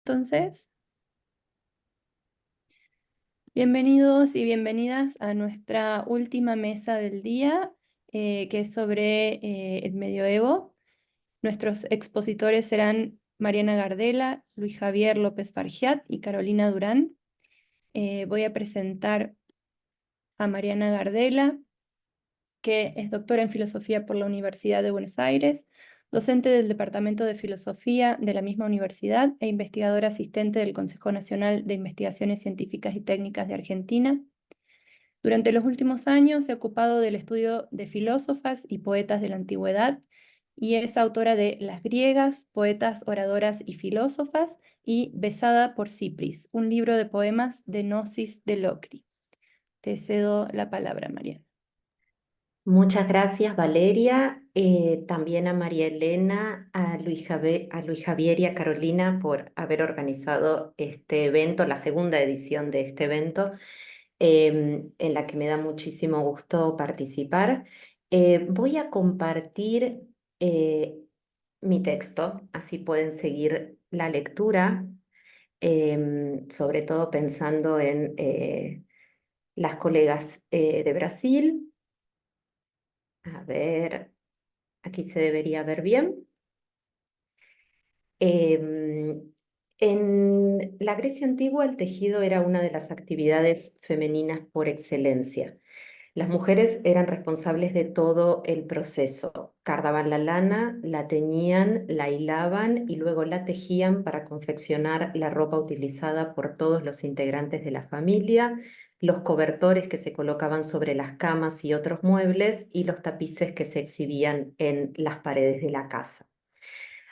Entonces, bienvenidos y bienvenidas a nuestra última mesa del día, que es sobre el medioevo. Nuestros expositores serán Mariana Gardela, Luis Javier López Fargiat y Carolina Durán. Voy a presentar a Mariana Gardela, que es doctora en Filosofía por la Universidad de Buenos Aires, docente del Departamento de Filosofía de la misma universidad e investigadora asistente del Consejo Nacional de Investigaciones Científicas y Técnicas de Argentina. Durante los últimos años se ha ocupado del estudio de filósofas y poetas de la antigüedad y es autora de Las griegas, poetas, oradoras y filósofas y Besada por Cipris, un libro de poemas de Gnosis de Locri. Te cedo la palabra, Mariana. Muchas gracias, Valeria. También a María Elena, a Luis Javier y a Carolina por haber organizado este evento, la segunda edición de este evento, en la que me da muchísimo gusto participar. Voy a compartir eh, mi texto, así pueden seguir la lectura, sobre todo pensando en las colegas de Brasil. A ver. Aquí se debería ver bien. Em, en la Grecia antigua el tejido era una de las actividades femeninas por excelencia. Las mujeres eran responsables de todo el proceso. Cardaban la lana, la teñían, la hilaban y luego la tejían para confeccionar la ropa utilizada por todos los integrantes de la familia, los cobertores que se colocaban sobre las camas y otros muebles y los tapices que se exhibían en las paredes de la casa.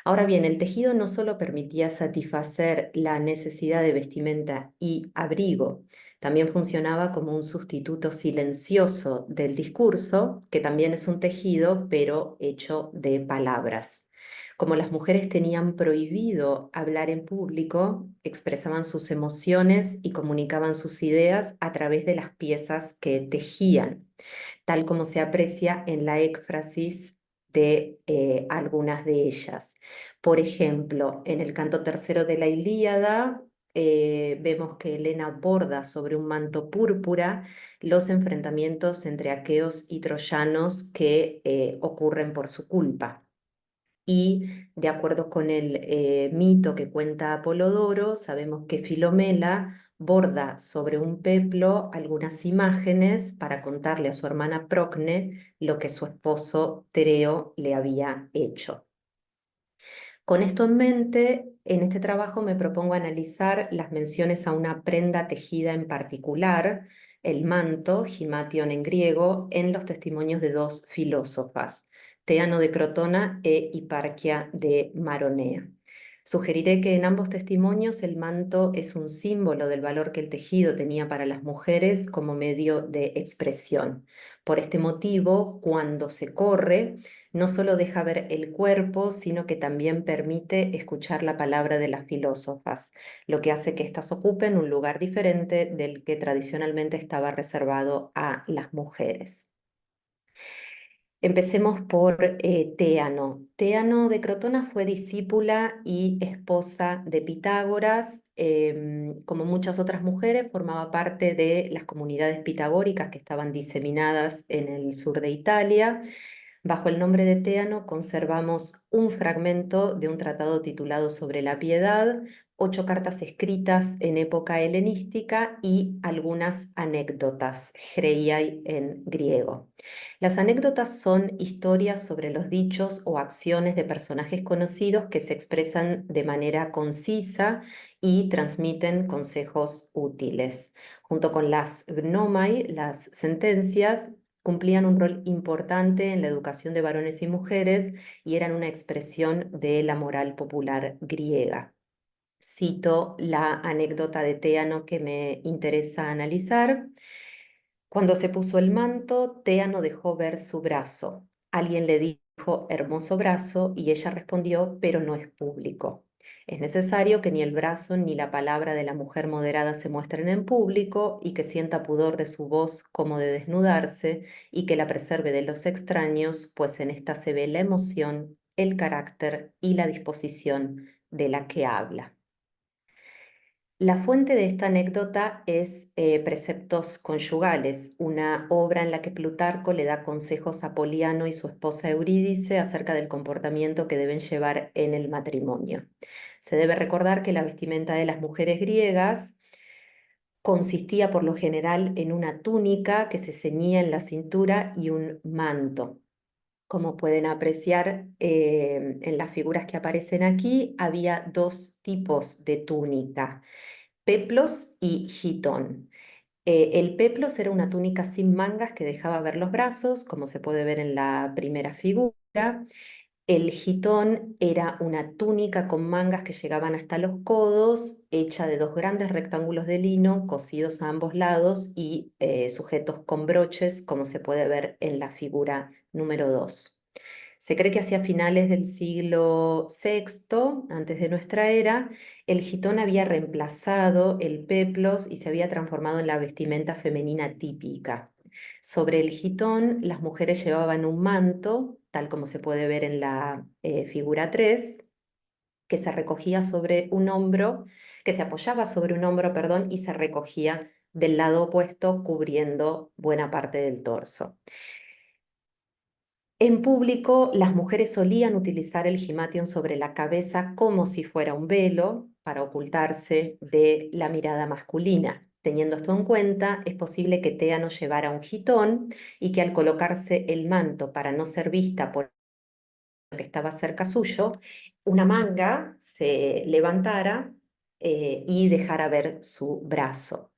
Ahora bien, el tejido no solo permitía satisfacer la necesidad de vestimenta y abrigo, también funcionaba como un sustituto silencioso del discurso, que también es un tejido, pero hecho de palabras. Como las mujeres tenían prohibido hablar en público, expresaban sus emociones y comunicaban sus ideas a través de las piezas que tejían, tal como se aprecia en la éfrasis de algunas de ellas. Por ejemplo, en el canto tercero de la Ilíada, vemos que Helena borda sobre un manto púrpura los enfrentamientos entre aqueos y troyanos que ocurren por su culpa. Y de acuerdo con el mito que cuenta Apolodoro, sabemos que Filomela borda sobre un peplo algunas imágenes para contarle a su hermana Procne lo que su esposo Tereo le había hecho. Con esto en mente, en este trabajo me propongo analizar las menciones a una prenda tejida en particular, el manto, gimation en griego, en los testimonios de dos filósofas, Teano de Crotona e Hiparquia de Maronea. Sugeriré que en ambos testimonios el manto es un símbolo del valor que el tejido tenía para las mujeres como medio de expresión. Por este motivo, cuando se corre, no solo deja ver el cuerpo, sino que también permite escuchar la palabra de las filósofas, lo que hace que éstas ocupen un lugar diferente del que tradicionalmente estaba reservado a las mujeres. Empecemos por Téano. Téano de Crotona fue discípula y esposa de Pitágoras. Como muchas otras mujeres, formaba parte de las comunidades pitagóricas que estaban diseminadas en el sur de Italia. Bajo el nombre de Téano conservamos un fragmento de un tratado titulado Sobre la Piedad, 8 cartas escritas en época helenística y algunas anécdotas, Hreiai en griego. Las anécdotas son historias sobre los dichos o acciones de personajes conocidos que se expresan de manera concisa y transmiten consejos útiles. Junto con las gnomai, las sentencias, cumplían un rol importante en la educación de varones y mujeres y eran una expresión de la moral popular griega. Cito la anécdota de Téano que me interesa analizar. Cuando se puso el manto, Téano dejó ver su brazo. Alguien le dijo, hermoso brazo, y ella respondió, pero no es público. Es necesario que ni el brazo ni la palabra de la mujer moderada se muestren en público y que sienta pudor de su voz como de desnudarse y que la preserve de los extraños, pues en esta se ve la emoción, el carácter y la disposición de la que habla. La fuente de esta anécdota es Preceptos conyugales, una obra en la que Plutarco le da consejos a Poliano y su esposa Eurídice acerca del comportamiento que deben llevar en el matrimonio. Se debe recordar que la vestimenta de las mujeres griegas consistía por lo general en una túnica que se ceñía en la cintura y un manto. Como pueden apreciar en las figuras que aparecen aquí, había dos tipos de túnica: peplos y gitón. El peplos era una túnica sin mangas que dejaba ver los brazos, como se puede ver en la primera figura. El gitón era una túnica con mangas que llegaban hasta los codos, hecha de dos grandes rectángulos de lino cosidos a ambos lados y sujetos con broches, como se puede ver en la figura número 2. Se cree que hacia finales del siglo VI, antes de nuestra era, el gitón había reemplazado el peplos y se había transformado en la vestimenta femenina típica. Sobre el gitón, las mujeres llevaban un manto, tal como se puede ver en la figura 3, que se recogía sobre un hombro, que se apoyaba sobre un hombro, perdón, y se recogía del lado opuesto, cubriendo buena parte del torso. En público, las mujeres solían utilizar el gimation sobre la cabeza como si fuera un velo para ocultarse de la mirada masculina. Teniendo esto en cuenta, es posible que Téano llevara un gitón y que al colocarse el manto para no ser vista por el que estaba cerca suyo, una manga se levantara y dejara ver su brazo.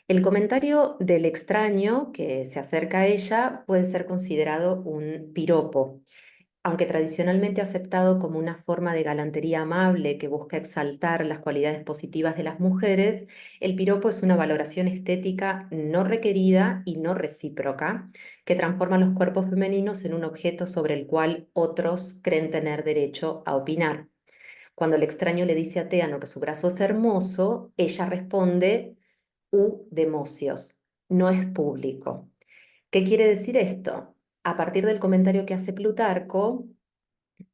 El comentario del extraño que se acerca a ella puede ser considerado un piropo, aunque tradicionalmente aceptado como una forma de galantería amable que busca exaltar las cualidades positivas de las mujeres. El piropo es una valoración estética no requerida y no recíproca que transforma los cuerpos femeninos en un objeto sobre el cual otros creen tener derecho a opinar. Cuando el extraño le dice a Téano que su brazo es hermoso, ella responde: U democios, no es público. ¿Qué quiere decir esto? A partir del comentario que hace Plutarco,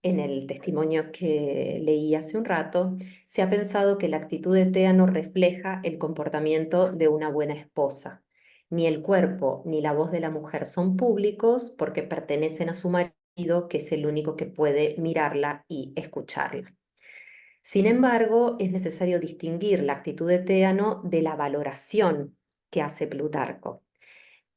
en el testimonio que leí hace un rato, se ha pensado que la actitud de Téano refleja el comportamiento de una buena esposa. Ni el cuerpo ni la voz de la mujer son públicos porque pertenecen a su marido, que es el único que puede mirarla y escucharla. Sin embargo, es necesario distinguir la actitud de Téano de la valoración que hace Plutarco.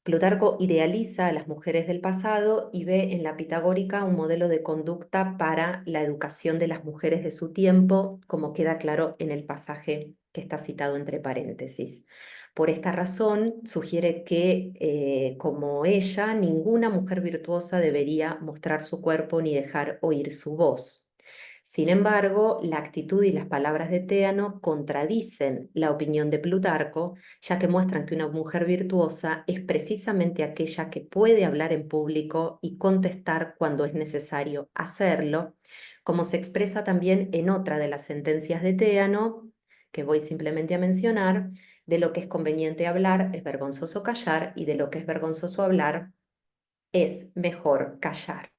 Plutarco idealiza a las mujeres del pasado y ve en la pitagórica un modelo de conducta para la educación de las mujeres de su tiempo, como queda claro en el pasaje que está citado entre paréntesis. Por esta razón, sugiere que, como ella, ninguna mujer virtuosa debería mostrar su cuerpo ni dejar oír su voz. Sin embargo, la actitud y las palabras de Téano contradicen la opinión de Plutarco, ya que muestran que una mujer virtuosa es precisamente aquella que puede hablar en público y contestar cuando es necesario hacerlo, como se expresa también en otra de las sentencias de Téano, que voy simplemente a mencionar: de lo que es conveniente hablar es vergonzoso callar, y de lo que es vergonzoso hablar es mejor callar.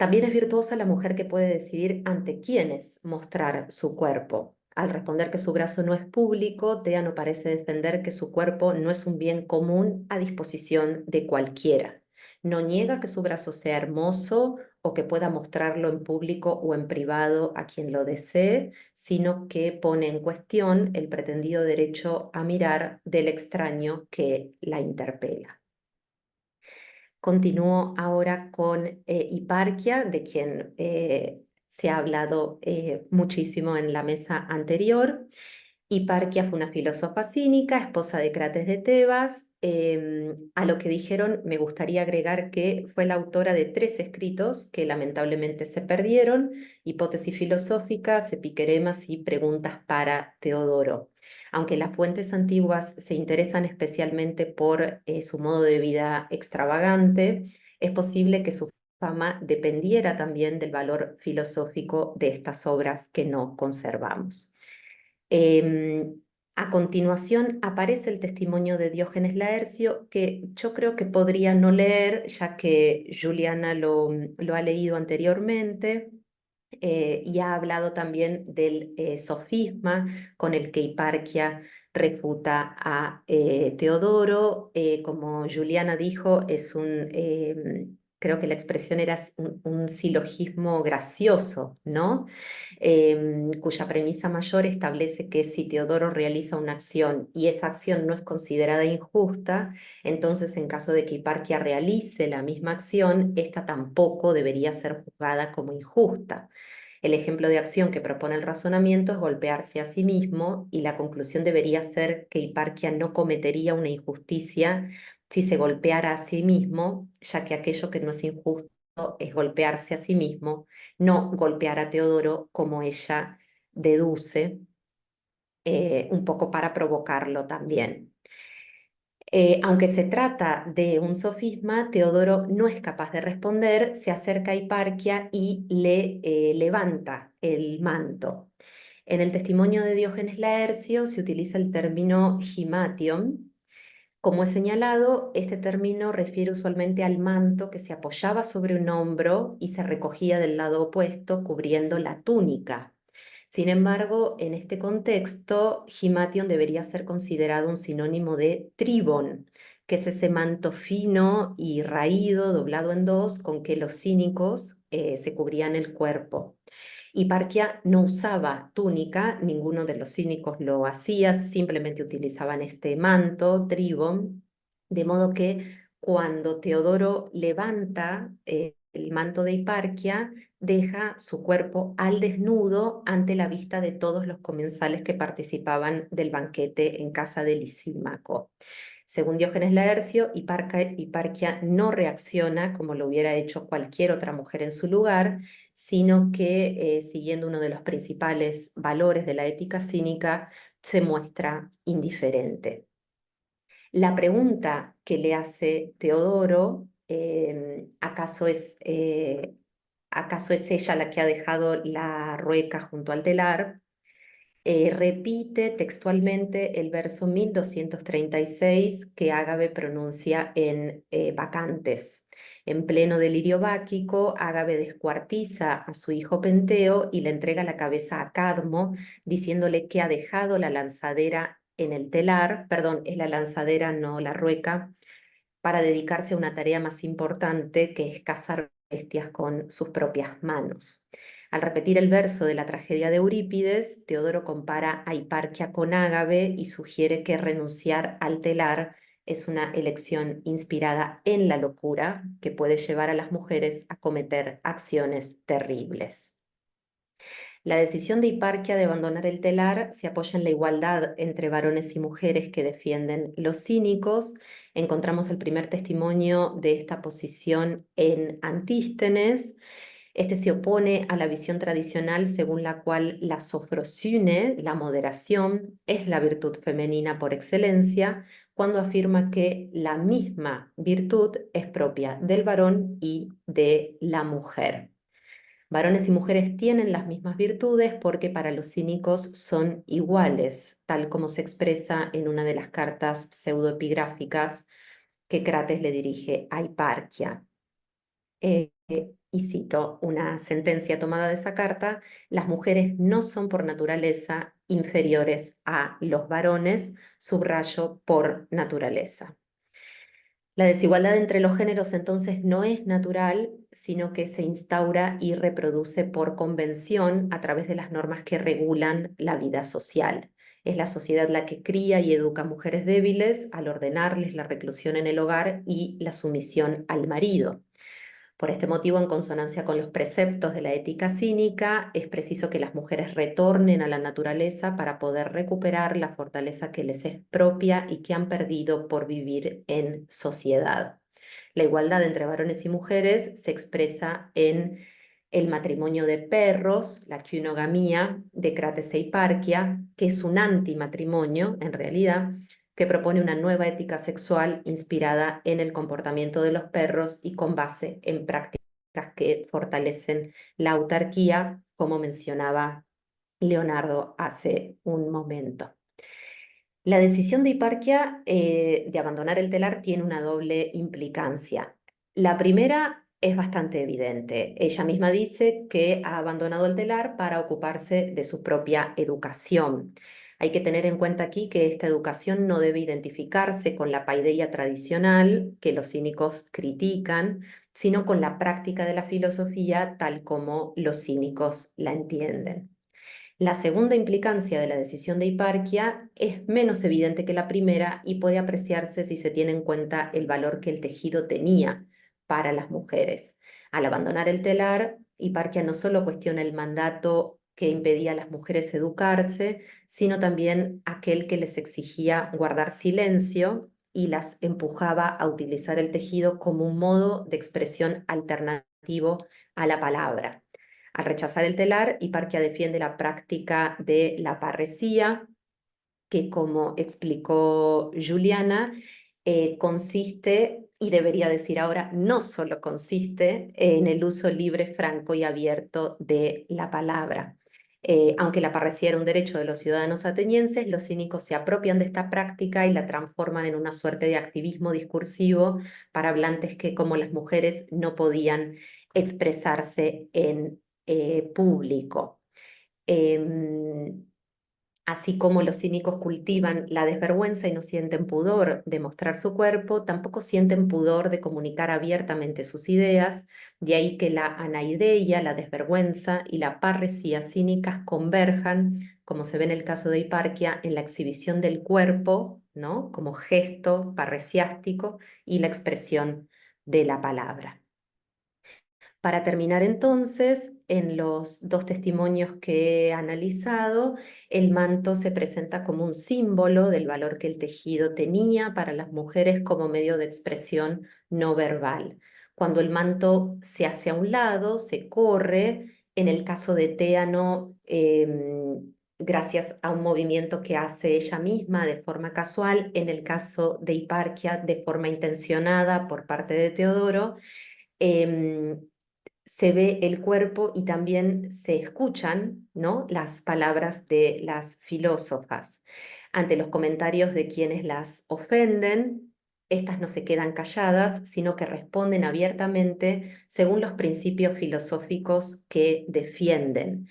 También es virtuosa la mujer que puede decidir ante quiénes mostrar su cuerpo. Al responder que su brazo no es público, Téano parece defender que su cuerpo no es un bien común a disposición de cualquiera. No niega que su brazo sea hermoso o que pueda mostrarlo en público o en privado a quien lo desee, sino que pone en cuestión el pretendido derecho a mirar del extraño que la interpela. Continúo ahora con Hiparquia, de quien se ha hablado muchísimo en la mesa anterior. Hiparquia fue una filósofa cínica, esposa de Crates de Tebas. A lo que dijeron, me gustaría agregar que fue la autora de 3 escritos que lamentablemente se perdieron: Hipótesis filosóficas, Epiqueremas y Preguntas para Teodoro. Aunque las fuentes antiguas se interesan especialmente por su modo de vida extravagante, es posible que su fama dependiera también del valor filosófico de estas obras que no conservamos. A continuación aparece el testimonio de Diógenes Laercio, que yo creo que podría no leer, ya que Juliana lo ha leído anteriormente. y ha hablado también del sofisma con el que Hiparquia refuta a Teodoro. Como Juliana dijo, creo que la expresión era un silogismo gracioso, ¿no? Cuya premisa mayor establece que si Teodoro realiza una acción y esa acción no es considerada injusta, entonces en caso de que Hiparquia realice la misma acción, esta tampoco debería ser juzgada como injusta. El ejemplo de acción que propone el razonamiento es golpearse a sí mismo, y la conclusión debería ser que Hiparquia no cometería una injusticia si se golpeara a sí mismo, ya que aquello que no es injusto es golpearse a sí mismo, no golpear a Teodoro como ella deduce, un poco para provocarlo también. Aunque se trata de un sofisma, Teodoro no es capaz de responder, se acerca a Hiparquia y le levanta el manto. En el testimonio de Diógenes Laercio se utiliza el término himation. Como he señalado, este término refiere usualmente al manto que se apoyaba sobre un hombro y se recogía del lado opuesto, cubriendo la túnica. Sin embargo, en este contexto, himation debería ser considerado un sinónimo de tribon, que es ese manto fino y raído, doblado en dos, con que los cínicos se cubrían el cuerpo. Hiparquia no usaba túnica, ninguno de los cínicos lo hacía, simplemente utilizaban este manto, tribon, de modo que cuando Teodoro levanta el manto de Hiparquia, deja su cuerpo al desnudo ante la vista de todos los comensales que participaban del banquete en casa de Lisímaco. Según Diógenes Laercio, Hiparquia no reacciona como lo hubiera hecho cualquier otra mujer en su lugar, sino que, siguiendo uno de los principales valores de la ética cínica, se muestra indiferente. La pregunta que le hace Teodoro, ¿acaso es ella la que ha dejado la rueca junto al telar? Repite textualmente el verso 1236 que Ágave pronuncia en Bacantes. En pleno delirio báquico, Ágave descuartiza a su hijo Penteo y le entrega la cabeza a Cadmo, diciéndole que ha dejado la lanzadera en el telar, perdón, es la lanzadera, no la rueca, para dedicarse a una tarea más importante, que es cazar bestias con sus propias manos. Al repetir el verso de la tragedia de Eurípides, Teodoro compara a Hiparquia con Ágave y sugiere que renunciar al telar es una elección inspirada en la locura que puede llevar a las mujeres a cometer acciones terribles. La decisión de Hiparquia de abandonar el telar se apoya en la igualdad entre varones y mujeres que defienden los cínicos. Encontramos el primer testimonio de esta posición en Antístenes. Este se opone a la visión tradicional según la cual la sofrosyne, la moderación, es la virtud femenina por excelencia, cuando afirma que la misma virtud es propia del varón y de la mujer. Varones y mujeres tienen las mismas virtudes porque para los cínicos son iguales, tal como se expresa en una de las cartas pseudoepigráficas que Crates le dirige a Hiparquia. Y cito una sentencia tomada de esa carta: las mujeres no son por naturaleza inferiores a los varones, subrayo por naturaleza. La desigualdad entre los géneros entonces no es natural, sino que se instaura y reproduce por convención a través de las normas que regulan la vida social. Es la sociedad la que cría y educa a mujeres débiles al ordenarles la reclusión en el hogar y la sumisión al marido. Por este motivo, en consonancia con los preceptos de la ética cínica, es preciso que las mujeres retornen a la naturaleza para poder recuperar la fortaleza que les es propia y que han perdido por vivir en sociedad. La igualdad entre varones y mujeres se expresa en el matrimonio de perros, la quinogamía de Crates e Hiparquia, que es un antimatrimonio en realidad, que propone una nueva ética sexual inspirada en el comportamiento de los perros y con base en prácticas que fortalecen la autarquía, como mencionaba Leonardo hace un momento. La decisión de Hiparquia de abandonar el telar tiene una doble implicancia. La primera es bastante evidente. Ella misma dice que ha abandonado el telar para ocuparse de su propia educación. Hay que tener en cuenta aquí que esta educación no debe identificarse con la paideia tradicional que los cínicos critican, sino con la práctica de la filosofía tal como los cínicos la entienden. La segunda implicancia de la decisión de Hiparquia es menos evidente que la primera y puede apreciarse si se tiene en cuenta el valor que el tejido tenía para las mujeres. Al abandonar el telar, Hiparquia no solo cuestiona el mandato que impedía a las mujeres educarse, sino también aquel que les exigía guardar silencio y las empujaba a utilizar el tejido como un modo de expresión alternativo a la palabra. Al rechazar el telar, Hiparquia defiende la práctica de la parresía, que como explicó Juliana, consiste, y debería decir ahora, no solo consiste en el uso libre, franco y abierto de la palabra. Aunque la parresía era un derecho de los ciudadanos atenienses, los cínicos se apropian de esta práctica y la transforman en una suerte de activismo discursivo para hablantes que, como las mujeres, no podían expresarse en público. Em, Así como los cínicos cultivan la desvergüenza y no sienten pudor de mostrar su cuerpo, tampoco sienten pudor de comunicar abiertamente sus ideas, de ahí que la anaideia, la desvergüenza y la parresía cínicas converjan, como se ve en el caso de Hiparquia, en la exhibición del cuerpo, ¿no? Como gesto parresiástico y la expresión de la palabra. Para terminar entonces, en los dos testimonios que he analizado, el manto se presenta como un símbolo del valor que el tejido tenía para las mujeres como medio de expresión no verbal. Cuando el manto se hace a un lado, se corre, en el caso de Téano, gracias a un movimiento que hace ella misma de forma casual, en el caso de Hiparquia, de forma intencionada por parte de Teodoro. em, Se ve el cuerpo y también se escuchan, ¿no?, las palabras de las filósofas. Ante los comentarios de quienes las ofenden, estas no se quedan calladas, sino que responden abiertamente según los principios filosóficos que defienden.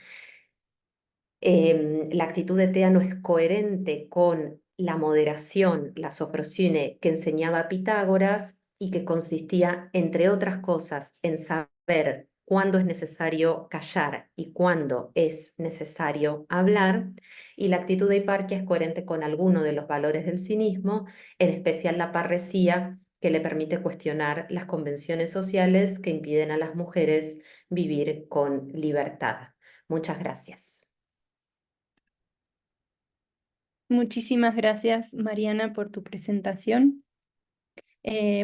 La actitud de Tea no es coherente con la moderación, la sofrosine que enseñaba Pitágoras y que consistía, entre otras cosas, en saber cuándo es necesario callar y cuándo es necesario hablar. Y la actitud de Hiparquia es coherente con alguno de los valores del cinismo, en especial la parresía, que le permite cuestionar las convenciones sociales que impiden a las mujeres vivir con libertad. Muchas gracias. Muchísimas gracias, Mariana, por tu presentación.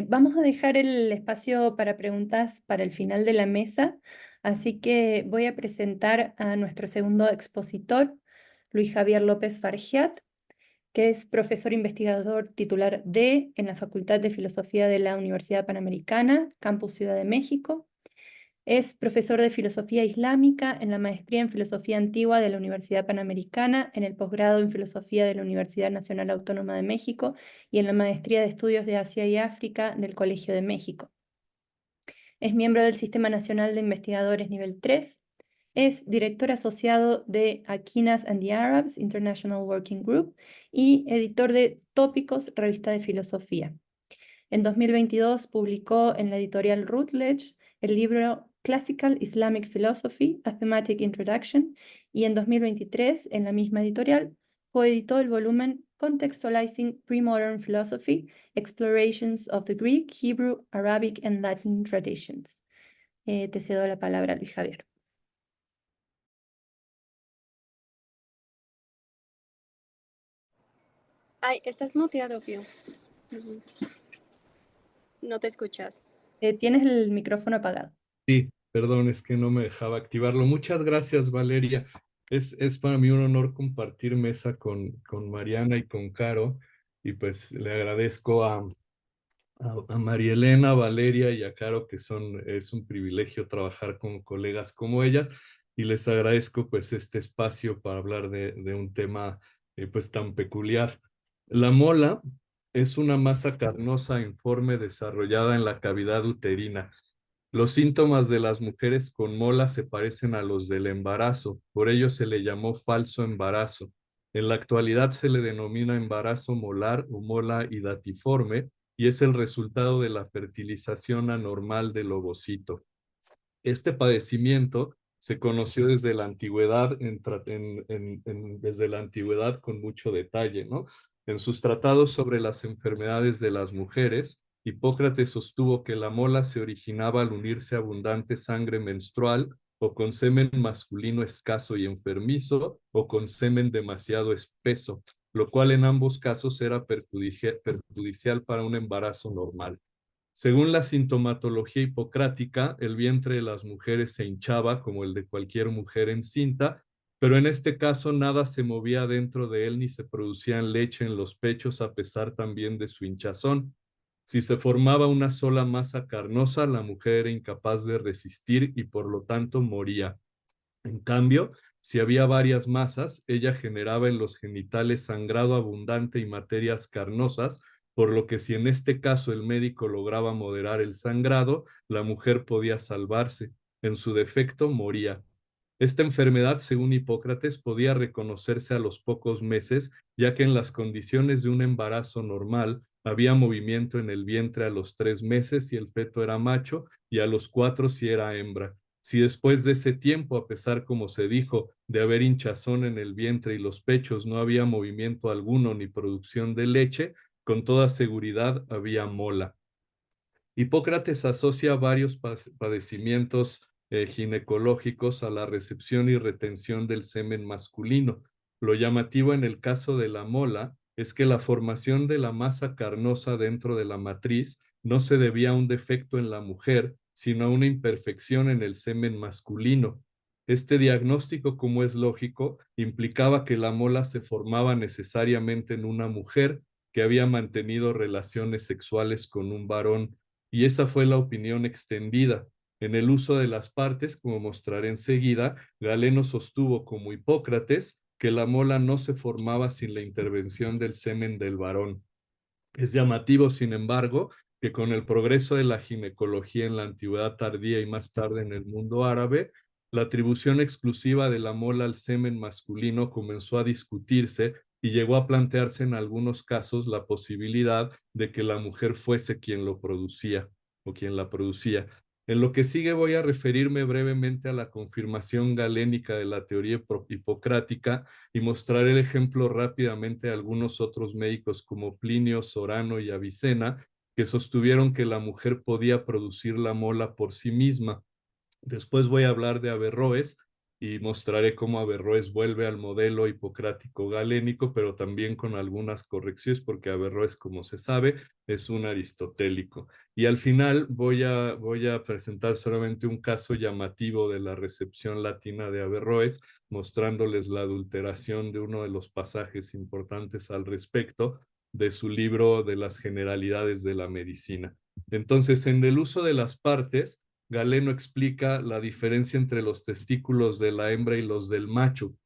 Vamos a dejar el espacio para preguntas para el final de la mesa, así que voy a presentar a nuestro segundo expositor, Luis Javier López Fargiat, que es profesor investigador titular D en la Facultad de Filosofía de la Universidad Panamericana, Campus Ciudad de México. Es profesor de Filosofía Islámica en la Maestría en Filosofía Antigua de la Universidad Panamericana, en el posgrado en Filosofía de la Universidad Nacional Autónoma de México y en la Maestría de Estudios de Asia y África del Colegio de México. Es miembro del Sistema Nacional de Investigadores Nivel 3. Es director asociado de Aquinas and the Arabs International Working Group y editor de Tópicos, revista de filosofía. En 2022 publicó en la editorial Routledge el libro Classical Islamic Philosophy, A Thematic Introduction, y en 2023, en la misma editorial, coeditó el volumen Contextualizing Pre-Modern Philosophy, Explorations of the Greek, Hebrew, Arabic and Latin Traditions. Te cedo la palabra, Luis Javier. Ay, estás muteado, Pío. No te escuchas. Tienes el micrófono apagado. Sí, perdón, es que no me dejaba activarlo. Muchas gracias, Valeria. Es para mí un honor compartir mesa con Mariana y con Caro. Y pues le agradezco a María Elena, a Valeria y a Caro, es un privilegio trabajar con colegas como ellas. Y les agradezco pues este espacio para hablar de un tema pues tan peculiar. La mola es una masa carnosa informe desarrollada en la cavidad uterina. Los síntomas de las mujeres con mola se parecen a los del embarazo, por ello se le llamó falso embarazo. En la actualidad se le denomina embarazo molar o mola hidatiforme y es el resultado de la fertilización anormal del ovocito. Este padecimiento se conoció desde la antigüedad, desde la antigüedad con mucho detalle, ¿no? En sus tratados sobre las enfermedades de las mujeres, Hipócrates sostuvo que la mola se originaba al unirse abundante sangre menstrual o con semen masculino escaso y enfermizo o con semen demasiado espeso, lo cual en ambos casos era perjudicial para un embarazo normal. Según la sintomatología hipocrática, el vientre de las mujeres se hinchaba como el de cualquier mujer encinta, pero en este caso nada se movía dentro de él ni se producían leche en los pechos a pesar también de su hinchazón. Si se formaba una sola masa carnosa, la mujer era incapaz de resistir y por lo tanto moría. En cambio, si había varias masas, ella generaba en los genitales sangrado abundante y materias carnosas, por lo que si en este caso el médico lograba moderar el sangrado, la mujer podía salvarse. En su defecto, moría. Esta enfermedad, según Hipócrates, podía reconocerse a los pocos meses, ya que en las condiciones de un embarazo normal había movimiento en el vientre a los 3 meses si el feto era macho y a los 4 si era hembra. Si después de ese tiempo, a pesar, como se dijo, de haber hinchazón en el vientre y los pechos, no había movimiento alguno ni producción de leche, con toda seguridad había mola. Hipócrates asocia varios padecimientos ginecológicos a la recepción y retención del semen masculino. Lo llamativo en el caso de la mola es que la formación de la masa carnosa dentro de la matriz no se debía a un defecto en la mujer, sino a una imperfección en el semen masculino. Este diagnóstico, como es lógico, implicaba que la mola se formaba necesariamente en una mujer que había mantenido relaciones sexuales con un varón, y esa fue la opinión extendida. En el uso de las partes, como mostraré enseguida, Galeno sostuvo, como Hipócrates, que la mola no se formaba sin la intervención del semen del varón. Es llamativo, sin embargo, que con el progreso de la ginecología en la antigüedad tardía y más tarde en el mundo árabe, la atribución exclusiva de la mola al semen masculino comenzó a discutirse y llegó a plantearse en algunos casos la posibilidad de que la mujer fuese quien lo producía o quien la producía. En lo que sigue voy a referirme brevemente a la confirmación galénica de la teoría hipocrática y mostraré el ejemplo rápidamente de algunos otros médicos como Plinio, Sorano y Avicena, que sostuvieron que la mujer podía producir la mola por sí misma. Después voy a hablar de Averroes y mostraré cómo Averroes vuelve al modelo hipocrático galénico, pero también con algunas correcciones, porque Averroes, como se sabe, es un aristotélico. Y al final voy a presentar solamente un caso llamativo de la recepción latina de Averroes, mostrándoles la adulteración de uno de los pasajes importantes al respecto de su libro de las generalidades de la medicina. Entonces, en el uso de las partes, Galeno explica la diferencia entre los testículos de la hembra y los del macho.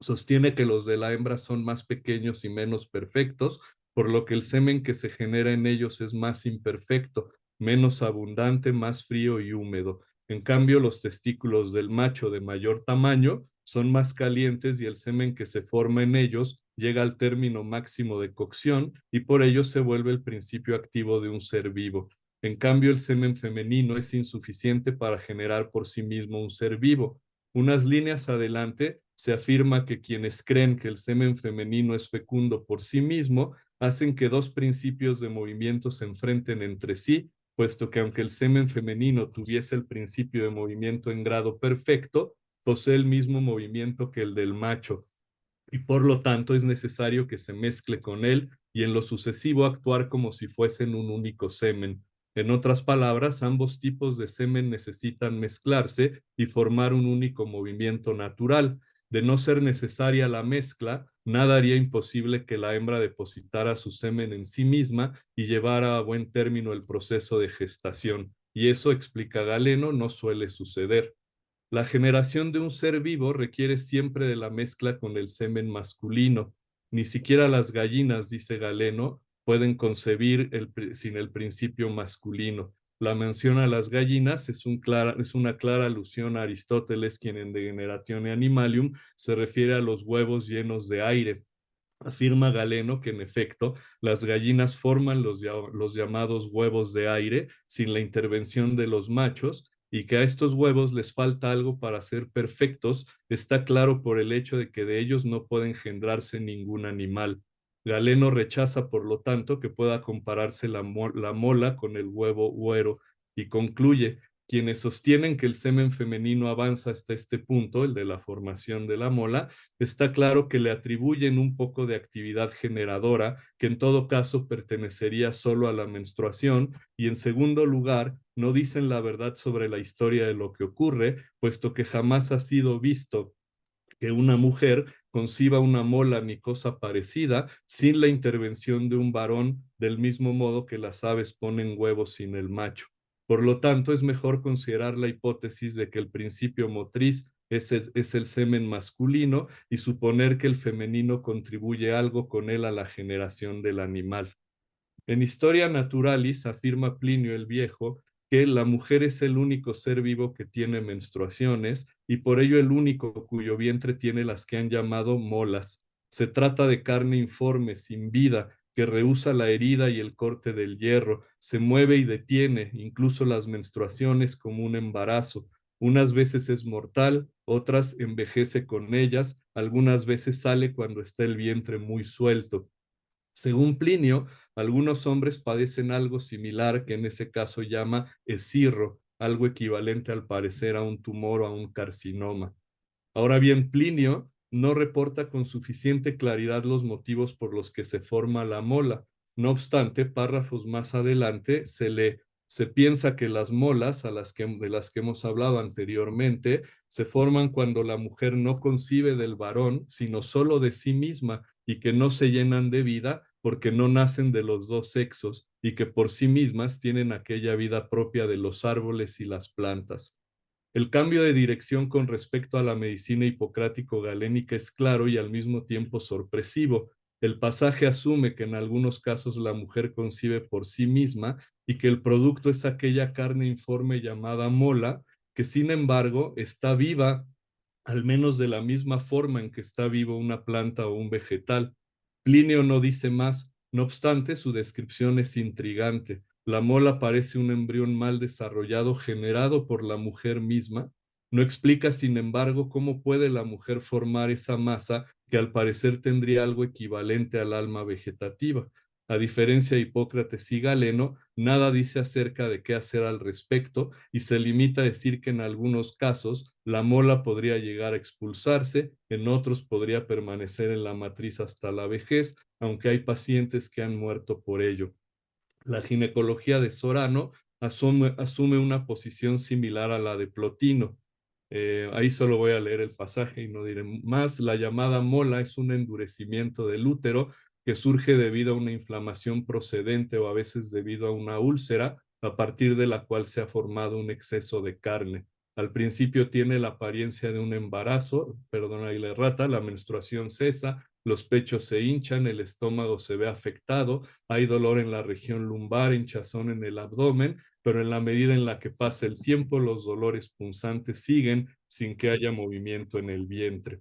Sostiene que los de la hembra son más pequeños y menos perfectos, por lo que el semen que se genera en ellos es más imperfecto, menos abundante, más frío y húmedo. En cambio, los testículos del macho de mayor tamaño son más calientes y el semen que se forma en ellos llega al término máximo de cocción y por ello se vuelve el principio activo de un ser vivo. En cambio, el semen femenino es insuficiente para generar por sí mismo un ser vivo. Unas líneas adelante se afirma que quienes creen que el semen femenino es fecundo por sí mismo hacen que dos principios de movimiento se enfrenten entre sí, puesto que aunque el semen femenino tuviese el principio de movimiento en grado perfecto, posee el mismo movimiento que el del macho, y por lo tanto es necesario que se mezcle con él y en lo sucesivo actuar como si fuesen un único semen. En otras palabras, ambos tipos de semen necesitan mezclarse y formar un único movimiento natural. De no ser necesaria la mezcla, nada haría imposible que la hembra depositara su semen en sí misma y llevara a buen término el proceso de gestación. Y eso, explica Galeno, no suele suceder. La generación de un ser vivo requiere siempre de la mezcla con el semen masculino. Ni siquiera las gallinas, dice Galeno, pueden concebir sin el principio masculino. La mención a las gallinas es una clara alusión a Aristóteles, quien en De Generatione Animalium se refiere a los huevos llenos de aire. Afirma Galeno que en efecto las gallinas forman los llamados huevos de aire sin la intervención de los machos y que a estos huevos les falta algo para ser perfectos, está claro por el hecho de que de ellos no puede engendrarse ningún animal. Galeno rechaza, por lo tanto, que pueda compararse la mola con el huevo huero y concluye: quienes sostienen que el semen femenino avanza hasta este punto, el de la formación de la mola, está claro que le atribuyen un poco de actividad generadora que en todo caso pertenecería solo a la menstruación, y en segundo lugar, no dicen la verdad sobre la historia de lo que ocurre, puesto que jamás ha sido visto que una mujer conciba una mola ni cosa parecida sin la intervención de un varón, del mismo modo que las aves ponen huevos sin el macho. Por lo tanto, es mejor considerar la hipótesis de que el principio motriz es el semen masculino y suponer que el femenino contribuye algo con él a la generación del animal. En Historia Naturalis afirma Plinio el Viejo que la mujer es el único ser vivo que tiene menstruaciones y por ello el único cuyo vientre tiene las que han llamado molas. Se trata de carne informe, sin vida, que rehúsa la herida y el corte del hierro, se mueve y detiene incluso las menstruaciones como un embarazo. Unas veces es mortal, otras envejece con ellas, algunas veces sale cuando está el vientre muy suelto. Según Plinio, algunos hombres padecen algo similar que en ese caso llama escirro, algo equivalente al parecer a un tumor o a un carcinoma. Ahora bien, Plinio no reporta con suficiente claridad los motivos por los que se forma la mola. No obstante, párrafos más adelante se piensa que las molas de las que hemos hablado anteriormente se forman cuando la mujer no concibe del varón, sino solo de sí misma, y que no se llenan de vida porque no nacen de los dos sexos y que por sí mismas tienen aquella vida propia de los árboles y las plantas. El cambio de dirección con respecto a la medicina hipocrático-galénica es claro y al mismo tiempo sorpresivo. El pasaje asume que en algunos casos la mujer concibe por sí misma y que el producto es aquella carne informe llamada mola, que sin embargo está viva, al menos de la misma forma en que está vivo una planta o un vegetal. Plinio no dice más, no obstante, su descripción es intrigante. La mola parece un embrión mal desarrollado generado por la mujer misma. No explica, sin embargo, cómo puede la mujer formar esa masa que al parecer tendría algo equivalente al alma vegetativa. A diferencia de Hipócrates y Galeno, nada dice acerca de qué hacer al respecto y se limita a decir que en algunos casos la mola podría llegar a expulsarse, en otros podría permanecer en la matriz hasta la vejez, aunque hay pacientes que han muerto por ello. La ginecología de Sorano asume una posición similar a la de Plotino. Ahí solo voy a leer el pasaje y no diré más. La llamada mola es un endurecimiento del útero que surge debido a una inflamación procedente o a veces debido a una úlcera, a partir de la cual se ha formado un exceso de carne. Al principio tiene la apariencia de un embarazo, perdona ahí la errata, la menstruación cesa, los pechos se hinchan, el estómago se ve afectado, hay dolor en la región lumbar, hinchazón en el abdomen, pero en la medida en la que pasa el tiempo, los dolores punzantes siguen sin que haya movimiento en el vientre.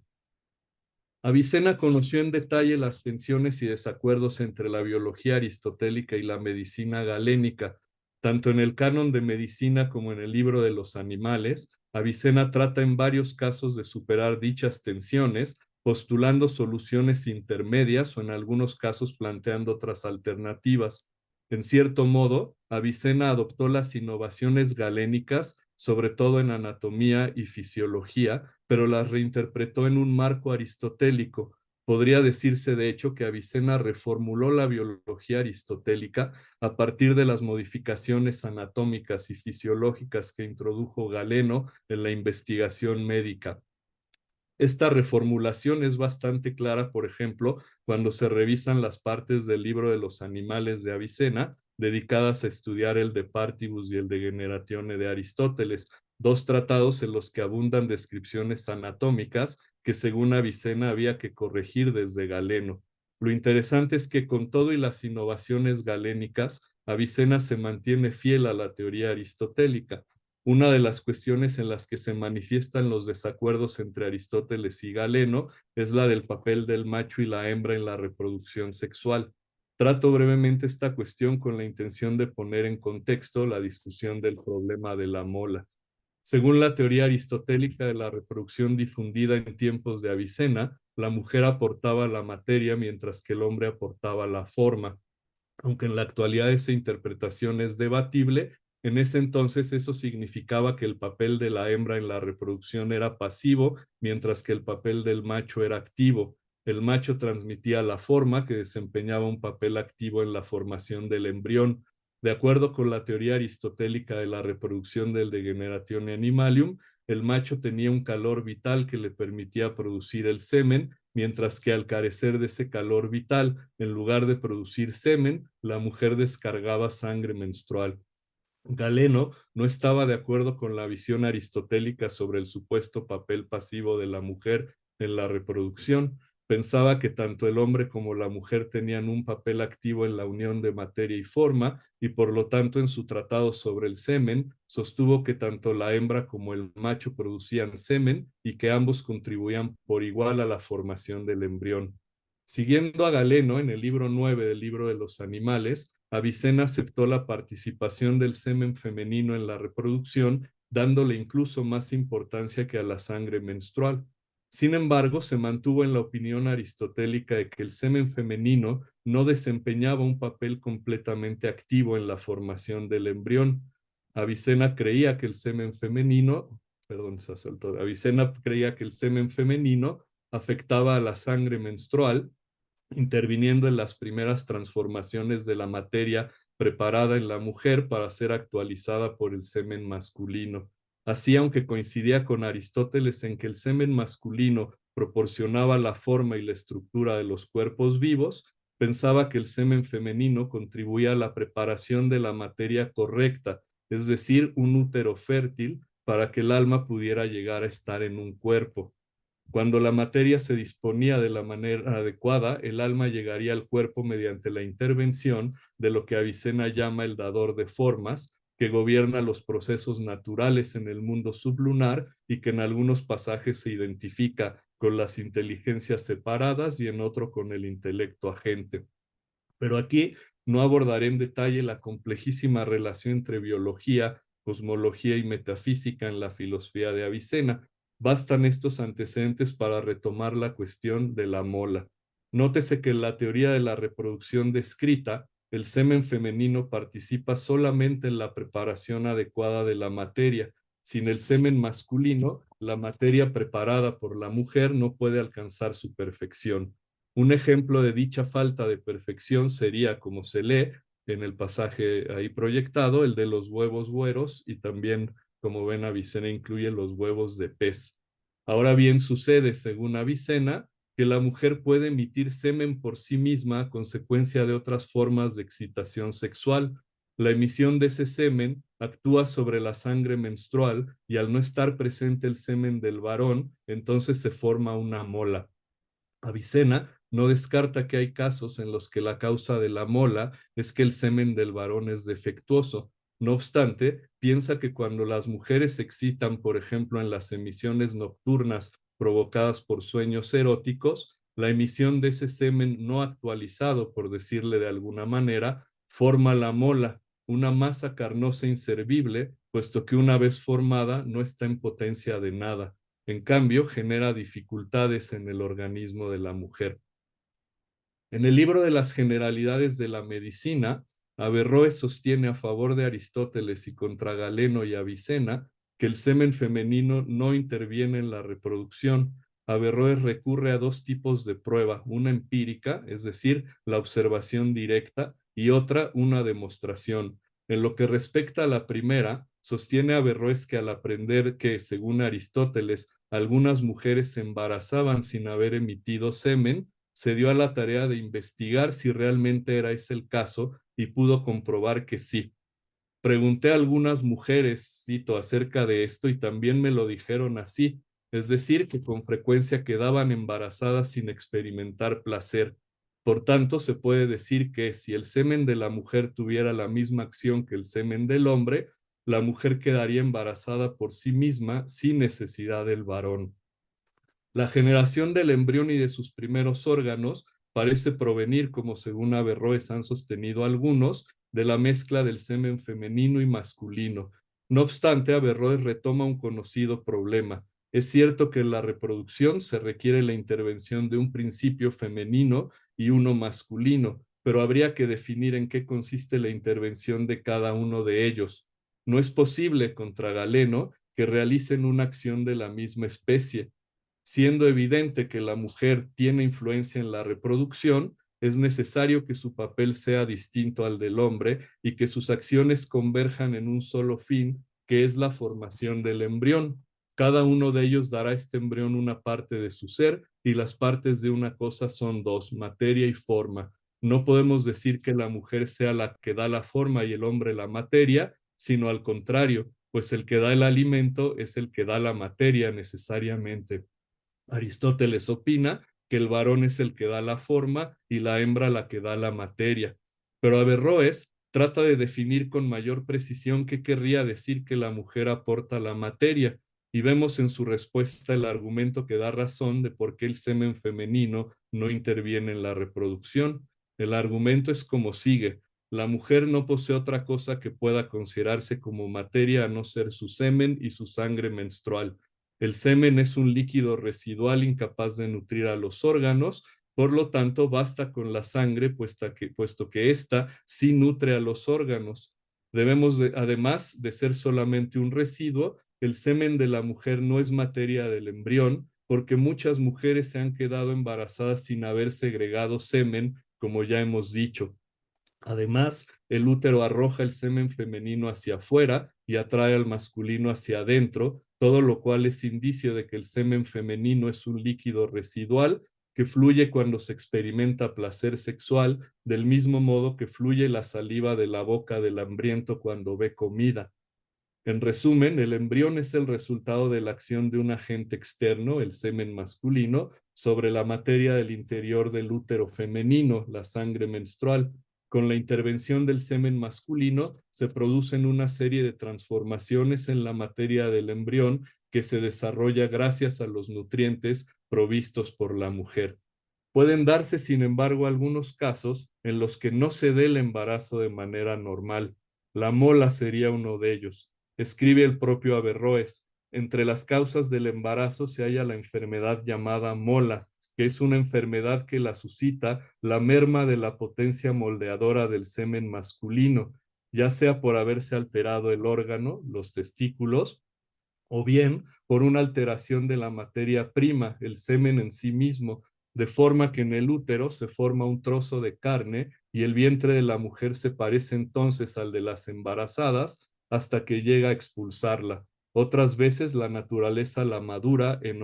Avicena conoció en detalle las tensiones y desacuerdos entre la biología aristotélica y la medicina galénica. Tanto en el canon de medicina como en el libro de los animales, Avicena trata en varios casos de superar dichas tensiones, postulando soluciones intermedias o en algunos casos planteando otras alternativas. En cierto modo, Avicena adoptó las innovaciones galénicas, sobre todo en anatomía y fisiología, pero las reinterpretó en un marco aristotélico. Podría decirse, de hecho, que Avicena reformuló la biología aristotélica a partir de las modificaciones anatómicas y fisiológicas que introdujo Galeno en la investigación médica. Esta reformulación es bastante clara, por ejemplo, cuando se revisan las partes del libro de los animales de Avicena, dedicadas a estudiar el De Partibus y el De Generatione de Aristóteles, dos tratados en los que abundan descripciones anatómicas que según Avicena había que corregir desde Galeno. Lo interesante es que con todo y las innovaciones galénicas, Avicena se mantiene fiel a la teoría aristotélica. Una de las cuestiones en las que se manifiestan los desacuerdos entre Aristóteles y Galeno es la del papel del macho y la hembra en la reproducción sexual. Trato brevemente esta cuestión con la intención de poner en contexto la discusión del problema de la mola. Según la teoría aristotélica de la reproducción difundida en tiempos de Avicena, la mujer aportaba la materia mientras que el hombre aportaba la forma. Aunque en la actualidad esa interpretación es debatible, en ese entonces eso significaba que el papel de la hembra en la reproducción era pasivo, mientras que el papel del macho era activo. El macho transmitía la forma, que desempeñaba un papel activo en la formación del embrión. De acuerdo con la teoría aristotélica de la reproducción del Degeneratione Animalium, el macho tenía un calor vital que le permitía producir el semen, mientras que al carecer de ese calor vital, en lugar de producir semen, la mujer descargaba sangre menstrual. Galeno no estaba de acuerdo con la visión aristotélica sobre el supuesto papel pasivo de la mujer en la reproducción. Pensaba que tanto el hombre como la mujer tenían un papel activo en la unión de materia y forma, y por lo tanto en su tratado sobre el semen sostuvo que tanto la hembra como el macho producían semen y que ambos contribuían por igual a la formación del embrión. Siguiendo a Galeno, en el libro 9 del libro de los animales, Avicena aceptó la participación del semen femenino en la reproducción, dándole incluso más importancia que a la sangre menstrual. Sin embargo, se mantuvo en la opinión aristotélica de que el semen femenino no desempeñaba un papel completamente activo en la formación del embrión. Avicena creía que el semen femenino, perdón, se saltó. Avicena creía que el semen femenino afectaba a la sangre menstrual, interviniendo en las primeras transformaciones de la materia preparada en la mujer para ser actualizada por el semen masculino. Así, aunque coincidía con Aristóteles en que el semen masculino proporcionaba la forma y la estructura de los cuerpos vivos, pensaba que el semen femenino contribuía a la preparación de la materia correcta, es decir, un útero fértil para que el alma pudiera llegar a estar en un cuerpo. Cuando la materia se disponía de la manera adecuada, el alma llegaría al cuerpo mediante la intervención de lo que Avicena llama el dador de formas, que gobierna los procesos naturales en el mundo sublunar y que en algunos pasajes se identifica con las inteligencias separadas y en otro con el intelecto agente. Pero aquí no abordaré en detalle la complejísima relación entre biología, cosmología y metafísica en la filosofía de Avicena. Bastan estos antecedentes para retomar la cuestión de la mola. Nótese que en la teoría de la reproducción descrita, el semen femenino participa solamente en la preparación adecuada de la materia. Sin el semen masculino, la materia preparada por la mujer no puede alcanzar su perfección. Un ejemplo de dicha falta de perfección sería, como se lee en el pasaje ahí proyectado, el de los huevos güeros y también, como ven, Avicena incluye los huevos de pez. Ahora bien, sucede, según Avicena, que la mujer puede emitir semen por sí misma a consecuencia de otras formas de excitación sexual. La emisión de ese semen actúa sobre la sangre menstrual y al no estar presente el semen del varón, entonces se forma una mola. Avicena no descarta que hay casos en los que la causa de la mola es que el semen del varón es defectuoso. No obstante, piensa que cuando las mujeres se excitan, por ejemplo, en las emisiones nocturnas provocadas por sueños eróticos, la emisión de ese semen no actualizado, por decirle de alguna manera, forma la mola, una masa carnosa inservible, puesto que una vez formada no está en potencia de nada. En cambio, genera dificultades en el organismo de la mujer. En el libro de las generalidades de la medicina, Averroes sostiene a favor de Aristóteles y contra Galeno y Avicena que el semen femenino no interviene en la reproducción. Averroes recurre a dos tipos de prueba, una empírica, es decir, la observación directa, y otra, una demostración. En lo que respecta a la primera, sostiene Averroes que al aprender que, según Aristóteles, algunas mujeres se embarazaban sin haber emitido semen, se dio a la tarea de investigar si realmente era ese el caso y pudo comprobar que sí. Pregunté a algunas mujeres, cito, acerca de esto y también me lo dijeron así, es decir, que con frecuencia quedaban embarazadas sin experimentar placer. Por tanto, se puede decir que si el semen de la mujer tuviera la misma acción que el semen del hombre, la mujer quedaría embarazada por sí misma sin necesidad del varón. La generación del embrión y de sus primeros órganos parece provenir, como según Averroes han sostenido algunos, de la mezcla del semen femenino y masculino. No obstante, Averroes retoma un conocido problema. Es cierto que en la reproducción se requiere la intervención de un principio femenino y uno masculino, pero habría que definir en qué consiste la intervención de cada uno de ellos. No es posible, contra Galeno, que realicen una acción de la misma especie. Siendo evidente que la mujer tiene influencia en la reproducción, es necesario que su papel sea distinto al del hombre y que sus acciones converjan en un solo fin, que es la formación del embrión. Cada uno de ellos dará a este embrión una parte de su ser y las partes de una cosa son dos, materia y forma. No podemos decir que la mujer sea la que da la forma y el hombre la materia, sino al contrario, pues el que da el alimento es el que da la materia necesariamente. Aristóteles opina que el varón es el que da la forma y la hembra la que da la materia. Pero Averroes trata de definir con mayor precisión qué querría decir que la mujer aporta la materia, y vemos en su respuesta el argumento que da razón de por qué el semen femenino no interviene en la reproducción. El argumento es como sigue. La mujer no posee otra cosa que pueda considerarse como materia a no ser su semen y su sangre menstrual. El semen es un líquido residual incapaz de nutrir a los órganos, por lo tanto, basta con la sangre, puesto que ésta sí nutre a los órganos. Además de ser solamente un residuo, el semen de la mujer no es materia del embrión, porque muchas mujeres se han quedado embarazadas sin haber segregado semen, como ya hemos dicho. Además, el útero arroja el semen femenino hacia afuera y atrae al masculino hacia adentro, todo lo cual es indicio de que el semen femenino es un líquido residual que fluye cuando se experimenta placer sexual, del mismo modo que fluye la saliva de la boca del hambriento cuando ve comida. En resumen, el embrión es el resultado de la acción de un agente externo, el semen masculino, sobre la materia del interior del útero femenino, la sangre menstrual. Con la intervención del semen masculino se producen una serie de transformaciones en la materia del embrión que se desarrolla gracias a los nutrientes provistos por la mujer. Pueden darse, sin embargo, algunos casos en los que no se dé el embarazo de manera normal. La mola sería uno de ellos. Escribe el propio Averroes: entre las causas del embarazo se halla la enfermedad llamada mola, que es una enfermedad que la suscita la merma de la potencia moldeadora del semen masculino, ya sea por haberse alterado el órgano, los testículos, o bien por una alteración de la materia prima, el semen en sí mismo, de forma que en el útero se forma un trozo de carne y el vientre de la mujer se parece entonces al de las embarazadas hasta que llega a expulsarla. Otras veces la naturaleza la madura en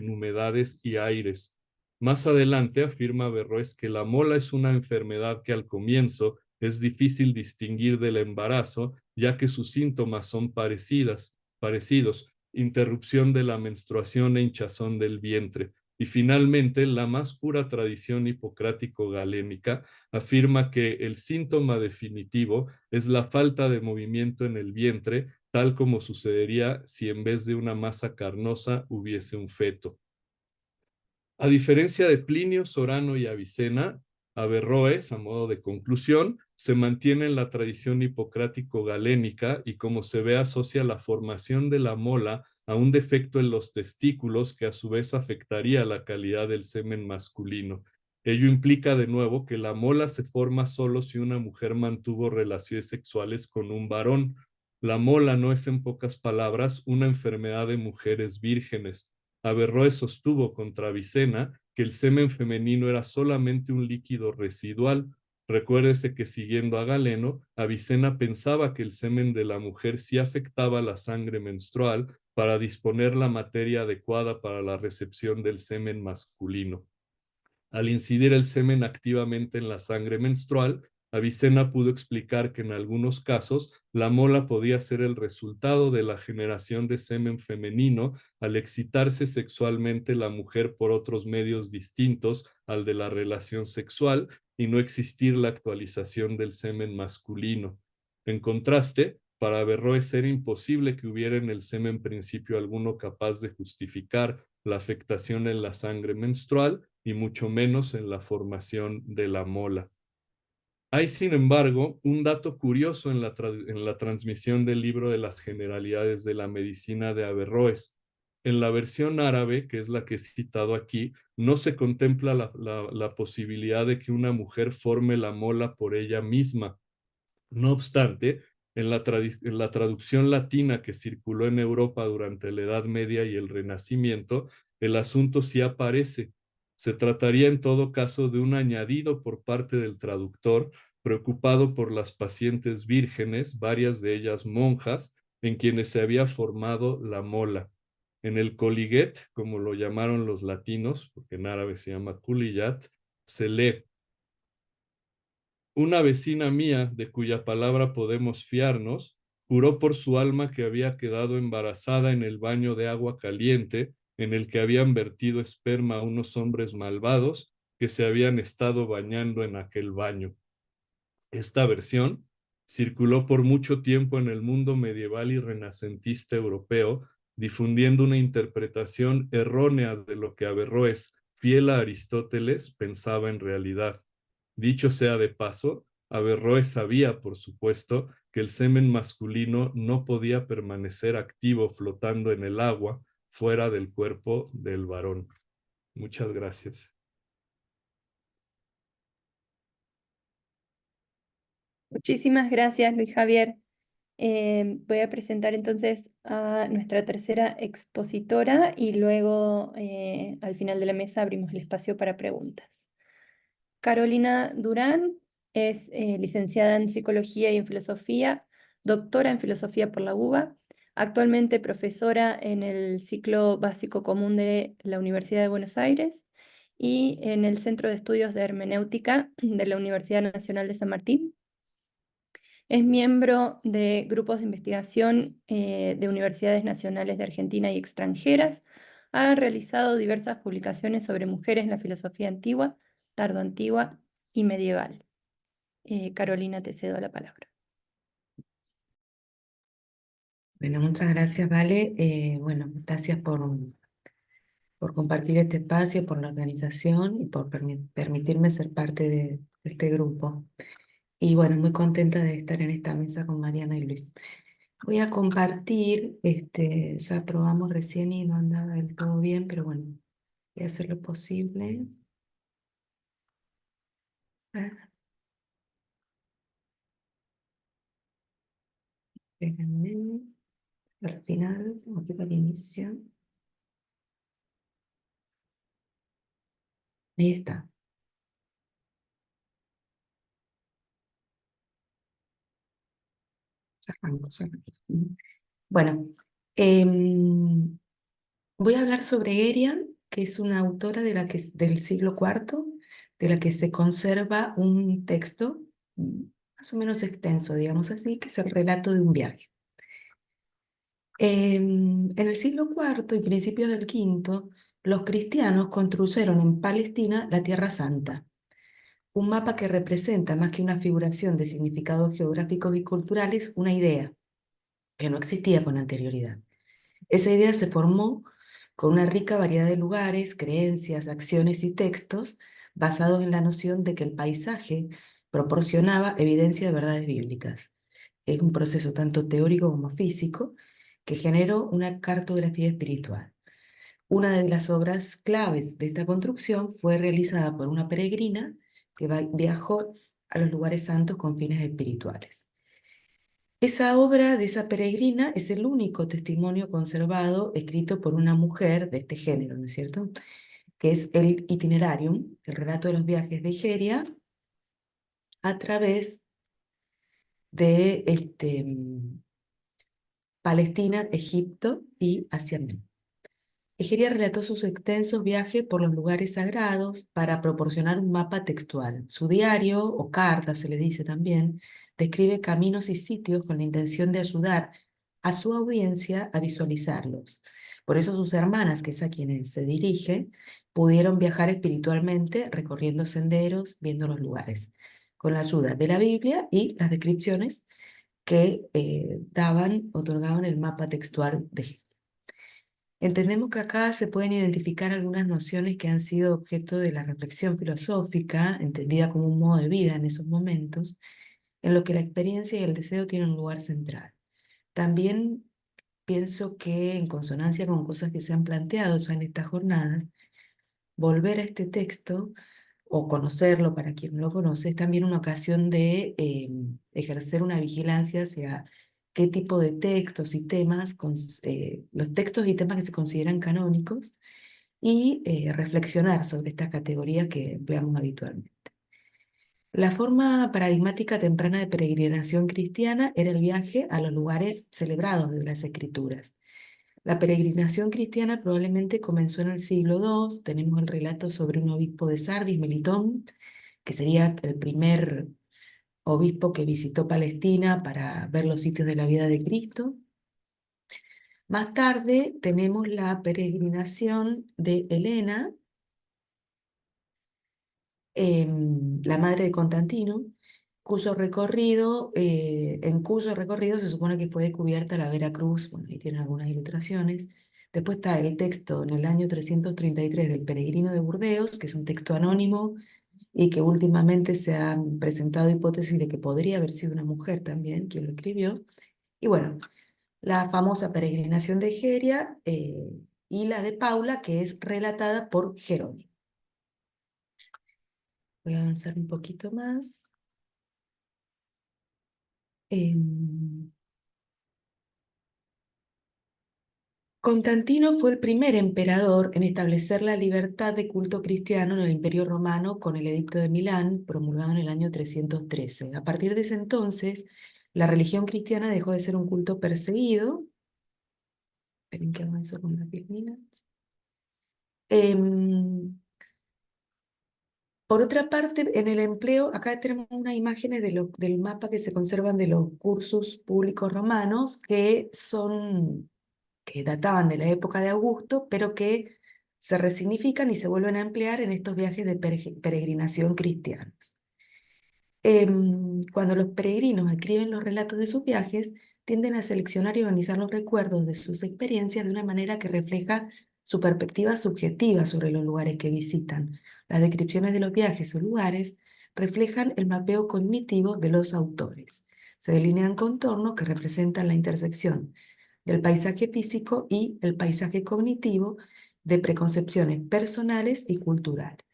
humedades y aires. Más adelante afirma Averroes que la mola es una enfermedad que al comienzo es difícil distinguir del embarazo, ya que sus síntomas son parecidos, interrupción de la menstruación e hinchazón del vientre. Y finalmente, la más pura tradición hipocrático-galénica afirma que el síntoma definitivo es la falta de movimiento en el vientre, tal como sucedería si en vez de una masa carnosa hubiese un feto. A diferencia de Plinio, Sorano y Avicena, Averroes, a modo de conclusión, se mantiene en la tradición hipocrático-galénica y, como se ve, asocia la formación de la mola a un defecto en los testículos que a su vez afectaría la calidad del semen masculino. Ello implica de nuevo que la mola se forma solo si una mujer mantuvo relaciones sexuales con un varón. La mola no es, en pocas palabras, una enfermedad de mujeres vírgenes. Averroes sostuvo contra Avicena que el semen femenino era solamente un líquido residual. Recuérdese que, siguiendo a Galeno, Avicena pensaba que el semen de la mujer sí afectaba la sangre menstrual para disponer la materia adecuada para la recepción del semen masculino. Al incidir el semen activamente en la sangre menstrual, Avicena pudo explicar que en algunos casos la mola podía ser el resultado de la generación de semen femenino al excitarse sexualmente la mujer por otros medios distintos al de la relación sexual y no existir la actualización del semen masculino. En contraste, para Averroes era imposible que hubiera en el semen principio alguno capaz de justificar la afectación en la sangre menstrual y mucho menos en la formación de la mola. Hay, sin embargo, un dato curioso en la transmisión del libro de las generalidades de la medicina de Averroes. En la versión árabe, que es la que he citado aquí, no se contempla la posibilidad de que una mujer forme la mola por ella misma. No obstante, en la traducción latina que circuló en Europa durante la Edad Media y el Renacimiento, el asunto sí aparece. Se trataría en todo caso de un añadido por parte del traductor, preocupado por las pacientes vírgenes, varias de ellas monjas, en quienes se había formado la mola. En el coliguet, como lo llamaron los latinos, porque en árabe se llama kuliyat, se lee: una vecina mía, de cuya palabra podemos fiarnos, juró por su alma que había quedado embarazada en el baño de agua caliente en el que habían vertido esperma unos hombres malvados que se habían estado bañando en aquel baño. Esta versión circuló por mucho tiempo en el mundo medieval y renacentista europeo, difundiendo una interpretación errónea de lo que Averroes, fiel a Aristóteles, pensaba en realidad. Dicho sea de paso, Averroes sabía, por supuesto, que el semen masculino no podía permanecer activo flotando en el agua fuera del cuerpo del varón. Muchas gracias. Muchísimas gracias, Luis Javier. Voy a presentar entonces a nuestra tercera expositora y luego al final de la mesa abrimos el espacio para preguntas. Carolina Durán es licenciada en Psicología y en Filosofía, doctora en Filosofía por la UBA, actualmente profesora en el ciclo básico común de la Universidad de Buenos Aires y en el Centro de Estudios de Hermenéutica de la Universidad Nacional de San Martín. Es miembro de grupos de investigación de universidades nacionales de Argentina y extranjeras. Ha realizado diversas publicaciones sobre mujeres en la filosofía antigua, tardoantigua y medieval. Carolina, te cedo la palabra. Bueno, muchas gracias, Vale. Bueno, gracias por compartir este espacio, por la organización y por permitirme ser parte de este grupo. Y bueno, muy contenta de estar en esta mesa con Mariana y Luis. Voy a compartir, ya probamos recién y no andaba del todo bien, pero bueno, voy a hacer lo posible. Espérenme, al final, aquí para el inicio. Ahí está. Bueno, voy a hablar sobre Erian, que es una autora del siglo IV, de la que se conserva un texto más o menos extenso, digamos así, que es el relato de un viaje. En el siglo IV y principios del V, los cristianos construyeron en Palestina la Tierra Santa, un mapa que representa más que una figuración de significados geográficos y culturales, una idea que no existía con anterioridad. Esa idea se formó con una rica variedad de lugares, creencias, acciones y textos basados en la noción de que el paisaje proporcionaba evidencia de verdades bíblicas. Es un proceso tanto teórico como físico que generó una cartografía espiritual. Una de las obras claves de esta construcción fue realizada por una peregrina que viajó a los lugares santos con fines espirituales. Esa obra de esa peregrina es el único testimonio conservado escrito por una mujer de este género, ¿no es cierto? Que es el Itinerarium, el relato de los viajes de Igeria a través de Palestina, Egipto y Asia Menor. Egeria relató sus extensos viajes por los lugares sagrados para proporcionar un mapa textual. Su diario, o carta se le dice también, describe caminos y sitios con la intención de ayudar a su audiencia a visualizarlos. Por eso sus hermanas, que es a quienes se dirige, pudieron viajar espiritualmente recorriendo senderos, viendo los lugares, con la ayuda de la Biblia y las descripciones que otorgaban el mapa textual de Egeria. Entendemos que acá se pueden identificar algunas nociones que han sido objeto de la reflexión filosófica, entendida como un modo de vida en esos momentos, en lo que la experiencia y el deseo tienen un lugar central. También pienso que, en consonancia con cosas que se han planteado ya en estas jornadas, volver a este texto o conocerlo para quien no lo conoce es también una ocasión de ejercer una vigilancia hacia qué tipo de textos y temas, los textos y temas que se consideran canónicos y reflexionar sobre estas categorías que empleamos habitualmente. La forma paradigmática temprana de peregrinación cristiana era el viaje a los lugares celebrados de las Escrituras. La peregrinación cristiana probablemente comenzó en el siglo II. Tenemos el relato sobre un obispo de Sardis, Melitón, que sería el primer obispo que visitó Palestina para ver los sitios de la vida de Cristo. Más tarde tenemos la peregrinación de Helena, la madre de Constantino, en cuyo recorrido se supone que fue descubierta la Vera Cruz. Bueno, ahí tienen algunas ilustraciones. Después está el texto en el año 333 del Peregrino de Burdeos, que es un texto anónimo y que últimamente se han presentado hipótesis de que podría haber sido una mujer también quien lo escribió. Y bueno, la famosa peregrinación de Egeria y la de Paula, que es relatada por Jerónimo. Voy a avanzar un poquito más. Em, Constantino fue el primer emperador en establecer la libertad de culto cristiano en el Imperio Romano con el Edicto de Milán, promulgado en el año 313. A partir de ese entonces, la religión cristiana dejó de ser un culto perseguido. Esperen que avanzo con las Virginas. Por otra parte, en el empleo, acá tenemos unas imágenes del mapa que se conservan de los cursus públicos romanos, que databan de la época de Augusto, pero que se resignifican y se vuelven a emplear en estos viajes de peregrinación cristianos. Cuando los peregrinos escriben los relatos de sus viajes, tienden a seleccionar y organizar los recuerdos de sus experiencias de una manera que refleja su perspectiva subjetiva sobre los lugares que visitan. Las descripciones de los viajes o lugares reflejan el mapeo cognitivo de los autores. Se delinean contornos que representan la intersección del paisaje físico y el paisaje cognitivo de preconcepciones personales y culturales.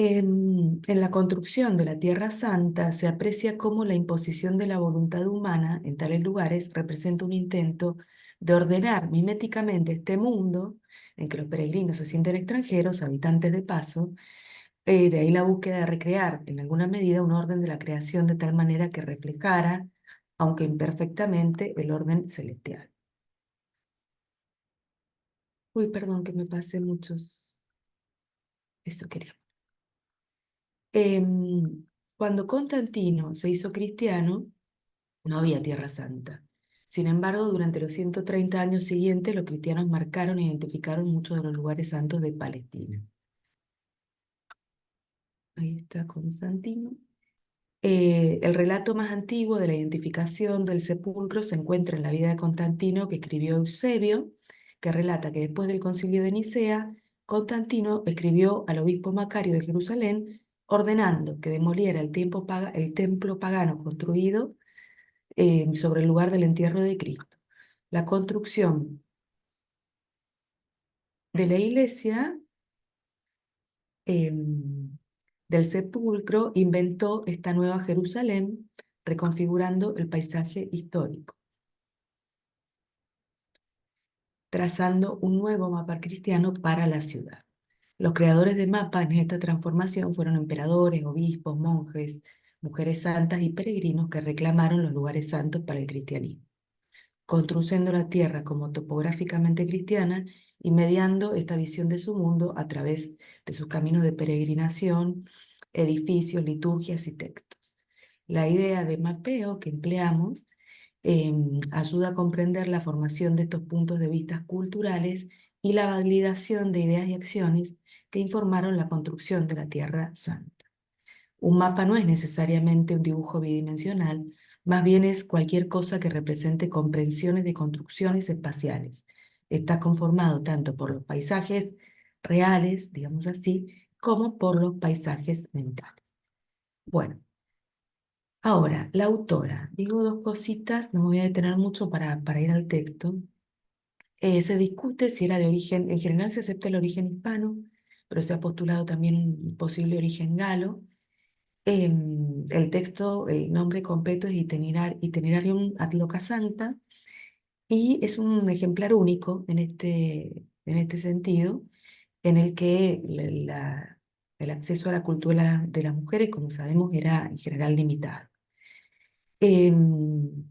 En la construcción de la Tierra Santa se aprecia cómo la imposición de la voluntad humana en tales lugares representa un intento de ordenar miméticamente este mundo en que los peregrinos se sienten extranjeros, habitantes de paso. De ahí la búsqueda de recrear en alguna medida un orden de la creación de tal manera que reflejara, aunque imperfectamente, el orden celestial. Uy, perdón que me pasé muchos. Eso quería. Cuando Constantino se hizo cristiano, no había Tierra Santa. Sin embargo, durante los 130 años siguientes, los cristianos marcaron e identificaron muchos de los lugares santos de Palestina. Ahí está Constantino. El relato más antiguo de la identificación del sepulcro se encuentra en la vida de Constantino, que escribió Eusebio, que relata que después del concilio de Nicea, Constantino escribió al obispo Macario de Jerusalén ordenando que demoliera el templo pagano construido sobre el lugar del entierro de Cristo. La construcción de la iglesia del sepulcro inventó esta nueva Jerusalén, reconfigurando el paisaje histórico, trazando un nuevo mapa cristiano para la ciudad. Los creadores de mapas en esta transformación fueron emperadores, obispos, monjes, mujeres santas y peregrinos que reclamaron los lugares santos para el cristianismo, construyendo la tierra como topográficamente cristiana y mediando esta visión de su mundo a través de sus caminos de peregrinación, edificios, liturgias y textos. La idea de mapeo que empleamos ayuda a comprender la formación de estos puntos de vista culturales y la validación de ideas y acciones que informaron la construcción de la Tierra Santa. Un mapa no es necesariamente un dibujo bidimensional, más bien es cualquier cosa que represente comprensiones de construcciones espaciales. Está conformado tanto por los paisajes reales, digamos así, como por los paisajes mentales. Bueno, ahora, la autora. Digo dos cositas, no me voy a detener mucho para ir al texto. Se discute si era de origen, en general se acepta el origen hispano, pero se ha postulado también un posible origen galo. El texto, el nombre completo es Itinerarium ad Loca Santa, y es un ejemplar único en este sentido, en el que el acceso a la cultura de las mujeres, como sabemos, era en general limitado. Em,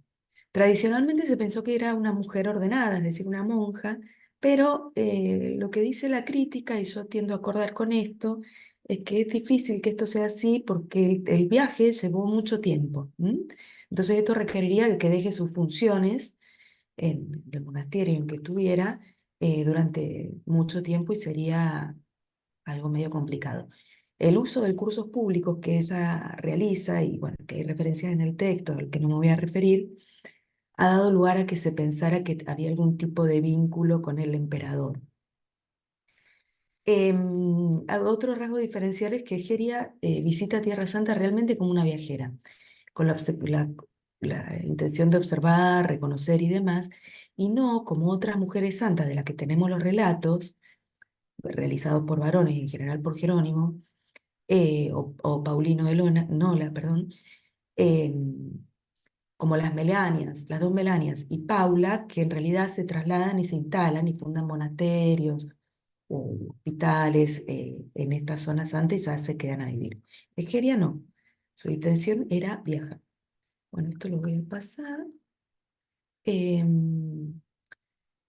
Tradicionalmente se pensó que era una mujer ordenada, es decir, una monja, pero lo que dice la crítica, y yo tiendo a acordar con esto, es que es difícil que esto sea así porque el viaje llevó mucho tiempo. Entonces esto requeriría que deje sus funciones en el monasterio en que estuviera durante mucho tiempo y sería algo medio complicado. El uso de cursos públicos que ella realiza, y bueno, que hay referencias en el texto al que no me voy a referir, ha dado lugar a que se pensara que había algún tipo de vínculo con el emperador. Otro rasgo diferencial es que Egeria visita Tierra Santa realmente como una viajera, con la intención de observar, reconocer y demás, y no como otras mujeres santas de las que tenemos los relatos, realizados por varones, en general por Jerónimo, o Paulino de Nola, perdón, eh, como las Melanias, las dos Melanias y Paula, que en realidad se trasladan y se instalan y fundan monasterios o hospitales en estas zonas antes y ya se quedan a vivir. Egeria no, su intención era viajar. Bueno, esto lo voy a pasar.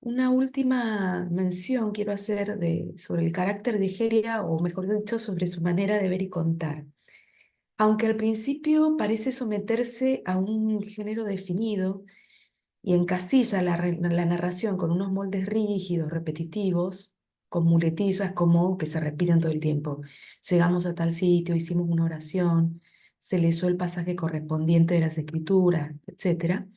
Una última mención quiero hacer sobre el carácter de Egeria, o mejor dicho, sobre su manera de ver y contar. Aunque al principio parece someterse a un género definido y encasilla la narración con unos moldes rígidos, repetitivos, con muletillas como que se repiten todo el tiempo. Llegamos a tal sitio, hicimos una oración, se leyó el pasaje correspondiente de las escrituras, etc.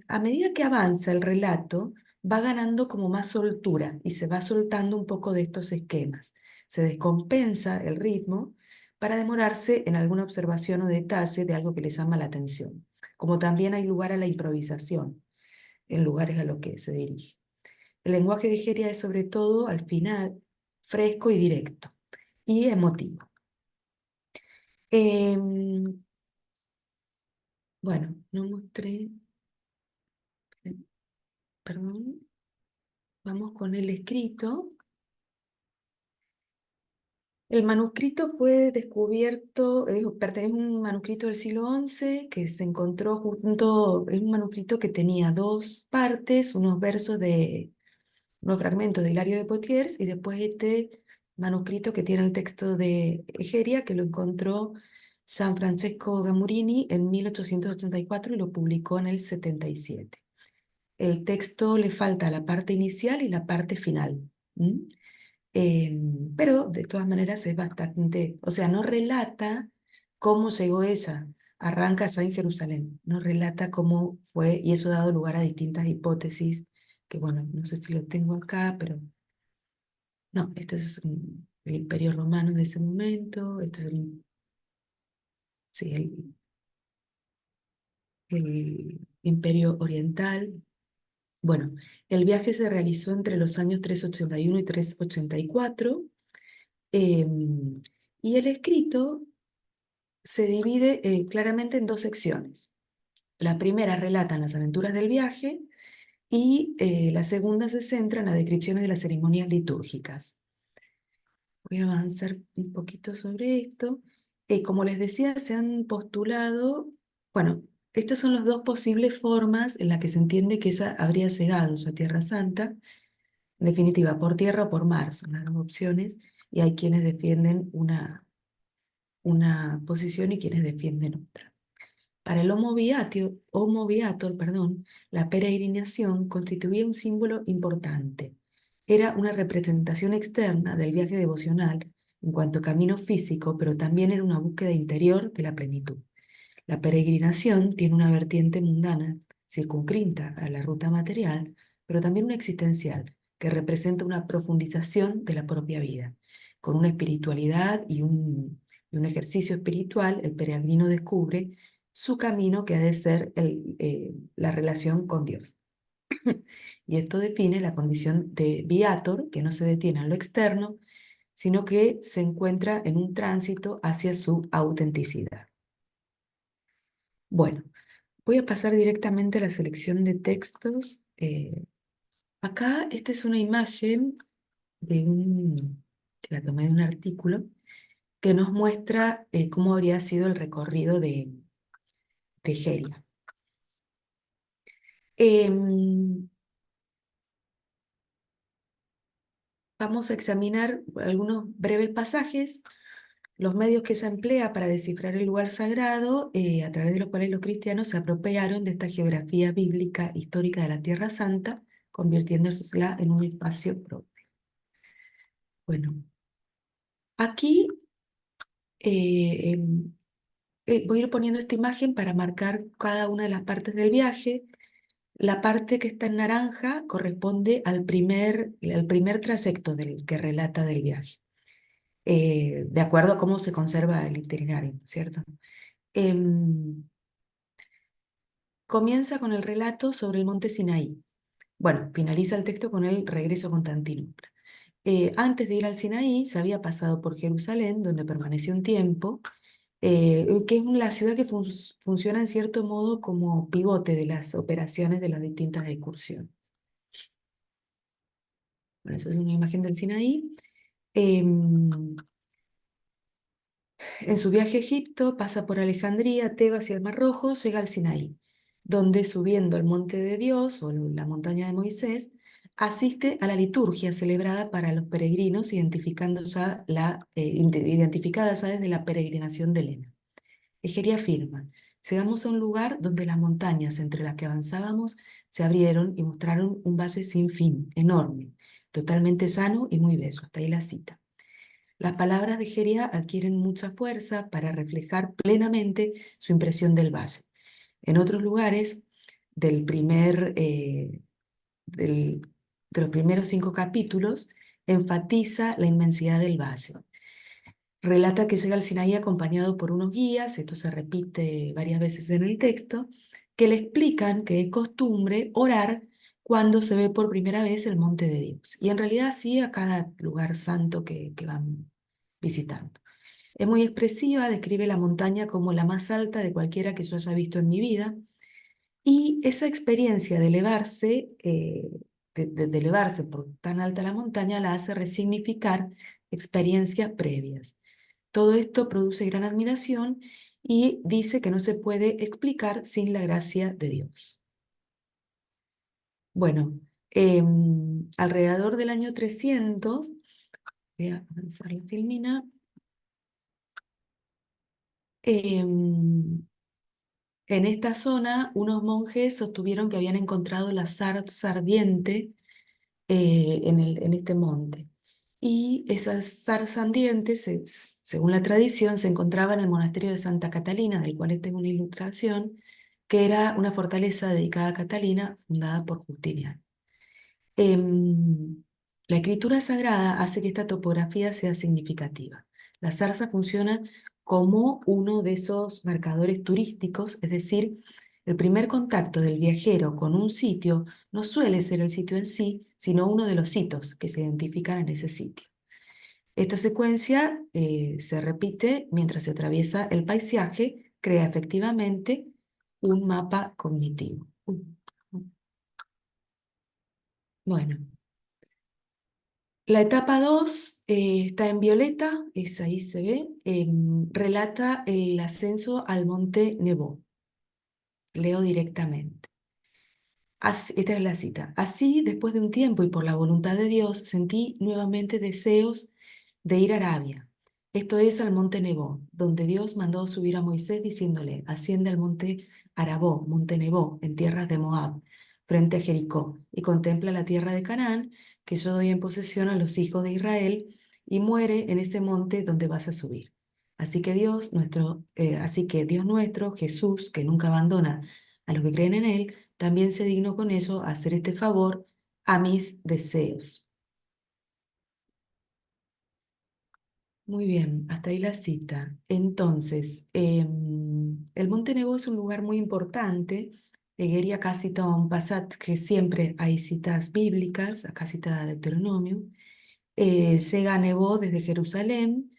A medida que avanza el relato, va ganando como más soltura y se va soltando un poco de estos esquemas. Se descompensa el ritmo para demorarse en alguna observación o detalle de algo que le llama la atención, como también hay lugar a la improvisación en lugares a los que se dirige. El lenguaje de Egeria es sobre todo, al final, fresco y directo, y emotivo. Em, bueno, no mostré, perdón, vamos con el escrito. El manuscrito fue descubierto, pertenece a un manuscrito del siglo XI que se encontró junto, es un manuscrito que tenía dos partes, unos fragmentos de Hilario de Poitiers y después este manuscrito que tiene el texto de Egeria, que lo encontró San Francesco Gamurini en 1884 y lo publicó en el 77. El texto le falta la parte inicial y la parte final. Pero de todas maneras es bastante, o sea, no relata cómo llegó ella, arranca ya en Jerusalén, no relata cómo fue, y eso ha dado lugar a distintas hipótesis, que bueno, no sé si lo tengo acá, pero no, este es el Imperio Romano de ese momento, este es sí, el Imperio Oriental. Bueno, el viaje se realizó entre los años 381 y 384, y el escrito se divide claramente en dos secciones. La primera relata las aventuras del viaje y la segunda se centra en las descripciones de las ceremonias litúrgicas. Voy a avanzar un poquito sobre esto. Como les decía, se han postulado, bueno, estas son las dos posibles formas en las que se entiende que ella habría llegado a Tierra Santa. En definitiva, por tierra o por mar, son las dos opciones, y hay quienes defienden una posición y quienes defienden otra. Para el Homo Viator, perdón, la peregrinación constituía un símbolo importante. Era una representación externa del viaje devocional en cuanto a camino físico, pero también era una búsqueda interior de la plenitud. La peregrinación tiene una vertiente mundana, circunscrita a la ruta material, pero también una existencial, que representa una profundización de la propia vida. Con una espiritualidad y un ejercicio espiritual, el peregrino descubre su camino, que ha de ser la relación con Dios. Y esto define la condición de viator, que no se detiene en lo externo, sino que se encuentra en un tránsito hacia su autenticidad. Bueno, voy a pasar directamente a la selección de textos. Acá, esta es una imagen que la tomé de un artículo que nos muestra cómo habría sido el recorrido de Heria. Vamos a examinar algunos breves pasajes, los medios que se emplea para descifrar el lugar sagrado, a través de los cuales los cristianos se apropiaron de esta geografía bíblica histórica de la Tierra Santa, convirtiéndosela en un espacio propio. Bueno, aquí voy a ir poniendo esta imagen para marcar cada una de las partes del viaje. La parte que está en naranja corresponde al primer trayecto que relata del viaje, de acuerdo a cómo se conserva el itinerario, ¿cierto? Comienza con el relato sobre el monte Sinaí. Bueno, finaliza el texto con el regreso a Constantinopla. Antes de ir al Sinaí, se había pasado por Jerusalén, donde permaneció un tiempo, que es la ciudad que funciona en cierto modo como pivote de las operaciones de las distintas excursiones. Bueno, eso es una imagen del Sinaí. En su viaje a Egipto pasa por Alejandría, Tebas y el Mar Rojo, llega al Sinaí, donde subiendo al monte de Dios o la montaña de Moisés, asiste a la liturgia celebrada para los peregrinos, identificada ya desde la peregrinación de Elena. Egeria afirma: llegamos a un lugar donde las montañas entre las que avanzábamos se abrieron y mostraron un valle sin fin, enorme, totalmente llano y muy bello. Hasta ahí la cita. Las palabras de Egeria adquieren mucha fuerza para reflejar plenamente su impresión del valle. En otros lugares de los primeros 5 capítulos, enfatiza la inmensidad del valle. Relata que llega al Sinaí acompañado por unos guías, esto se repite varias veces en el texto, que le explican que es costumbre orar cuando se ve por primera vez el monte de Dios. Y en realidad sí, a cada lugar santo que van visitando. Es muy expresiva, describe la montaña como la más alta de cualquiera que yo haya visto en mi vida. Y esa experiencia de elevarse, de elevarse por tan alta la montaña, la hace resignificar experiencias previas. Todo esto produce gran admiración y dice que no se puede explicar sin la gracia de Dios. Bueno, alrededor del año 300, voy a avanzar la filmina, en esta zona unos monjes sostuvieron que habían encontrado la zarza ardiente en este monte. Y esa zarza ardiente, según la tradición, se encontraba en el monasterio de Santa Catalina, del cual tengo una ilustración, que era una fortaleza dedicada a Catalina, fundada por Justiniano. La escritura sagrada hace que esta topografía sea significativa. La zarza funciona como uno de esos marcadores turísticos, es decir, el primer contacto del viajero con un sitio no suele ser el sitio en sí, sino uno de los hitos que se identifican en ese sitio. Esta secuencia se repite mientras se atraviesa el paisaje, crea efectivamente un mapa cognitivo. Bueno. La etapa 2 está en violeta, ahí se ve, relata el ascenso al monte Nebo. Leo directamente. Esta es la cita. Así, después de un tiempo y por la voluntad de Dios, sentí nuevamente deseos de ir a Arabia. Esto es al monte Nebo, donde Dios mandó subir a Moisés diciéndole, asciende al monte Arabó, monte Nebo, en tierras de Moab, frente a Jericó, y contempla la tierra de Canaán, que yo doy en posesión a los hijos de Israel, y muere en ese monte donde vas a subir. Así que Dios nuestro, Jesús, que nunca abandona a los que creen en él, también se dignó con eso a hacer este favor a mis deseos. Muy bien, hasta ahí la cita. Entonces, el Monte Nebo es un lugar muy importante. Egeria acá cita un pasat que siempre hay citas bíblicas, acá cita Deuteronomio. Llega a Nebo desde Jerusalén,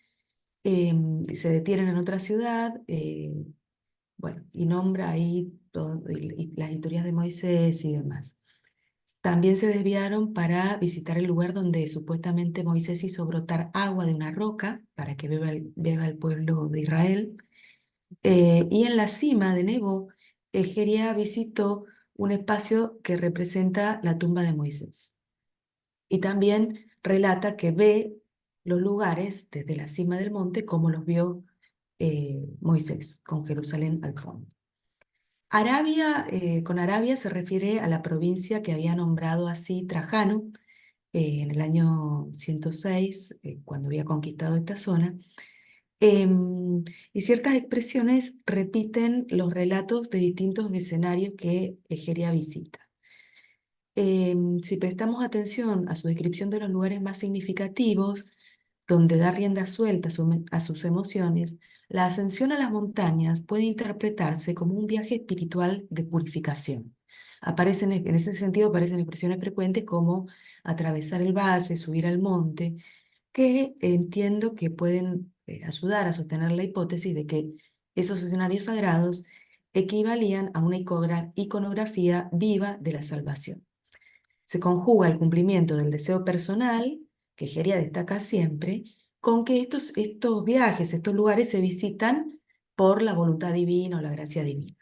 y se detienen en otra ciudad, bueno, y nombra ahí y las historias de Moisés y demás. También se desviaron para visitar el lugar donde supuestamente Moisés hizo brotar agua de una roca para que beba el pueblo de Israel. Y en la cima de Nebo, Egeria visitó un espacio que representa la tumba de Moisés. Y también relata que ve los lugares desde la cima del monte como los vio Moisés, con Jerusalén al fondo. Con Arabia se refiere a la provincia que había nombrado así Trajano en el año 106, cuando había conquistado esta zona. Y ciertas expresiones repiten los relatos de distintos escenarios que Egeria visita. Si prestamos atención a su descripción de los lugares más significativos, donde da rienda suelta a sus emociones, la ascensión a las montañas puede interpretarse como un viaje espiritual de purificación. En ese sentido aparecen expresiones frecuentes como atravesar el valle, subir al monte, que entiendo que pueden ayudar a sostener la hipótesis de que esos escenarios sagrados equivalían a una iconografía viva de la salvación. Se conjuga el cumplimiento del deseo personal, que Egeria destaca siempre, con que estos viajes, estos lugares se visitan por la voluntad divina o la gracia divina.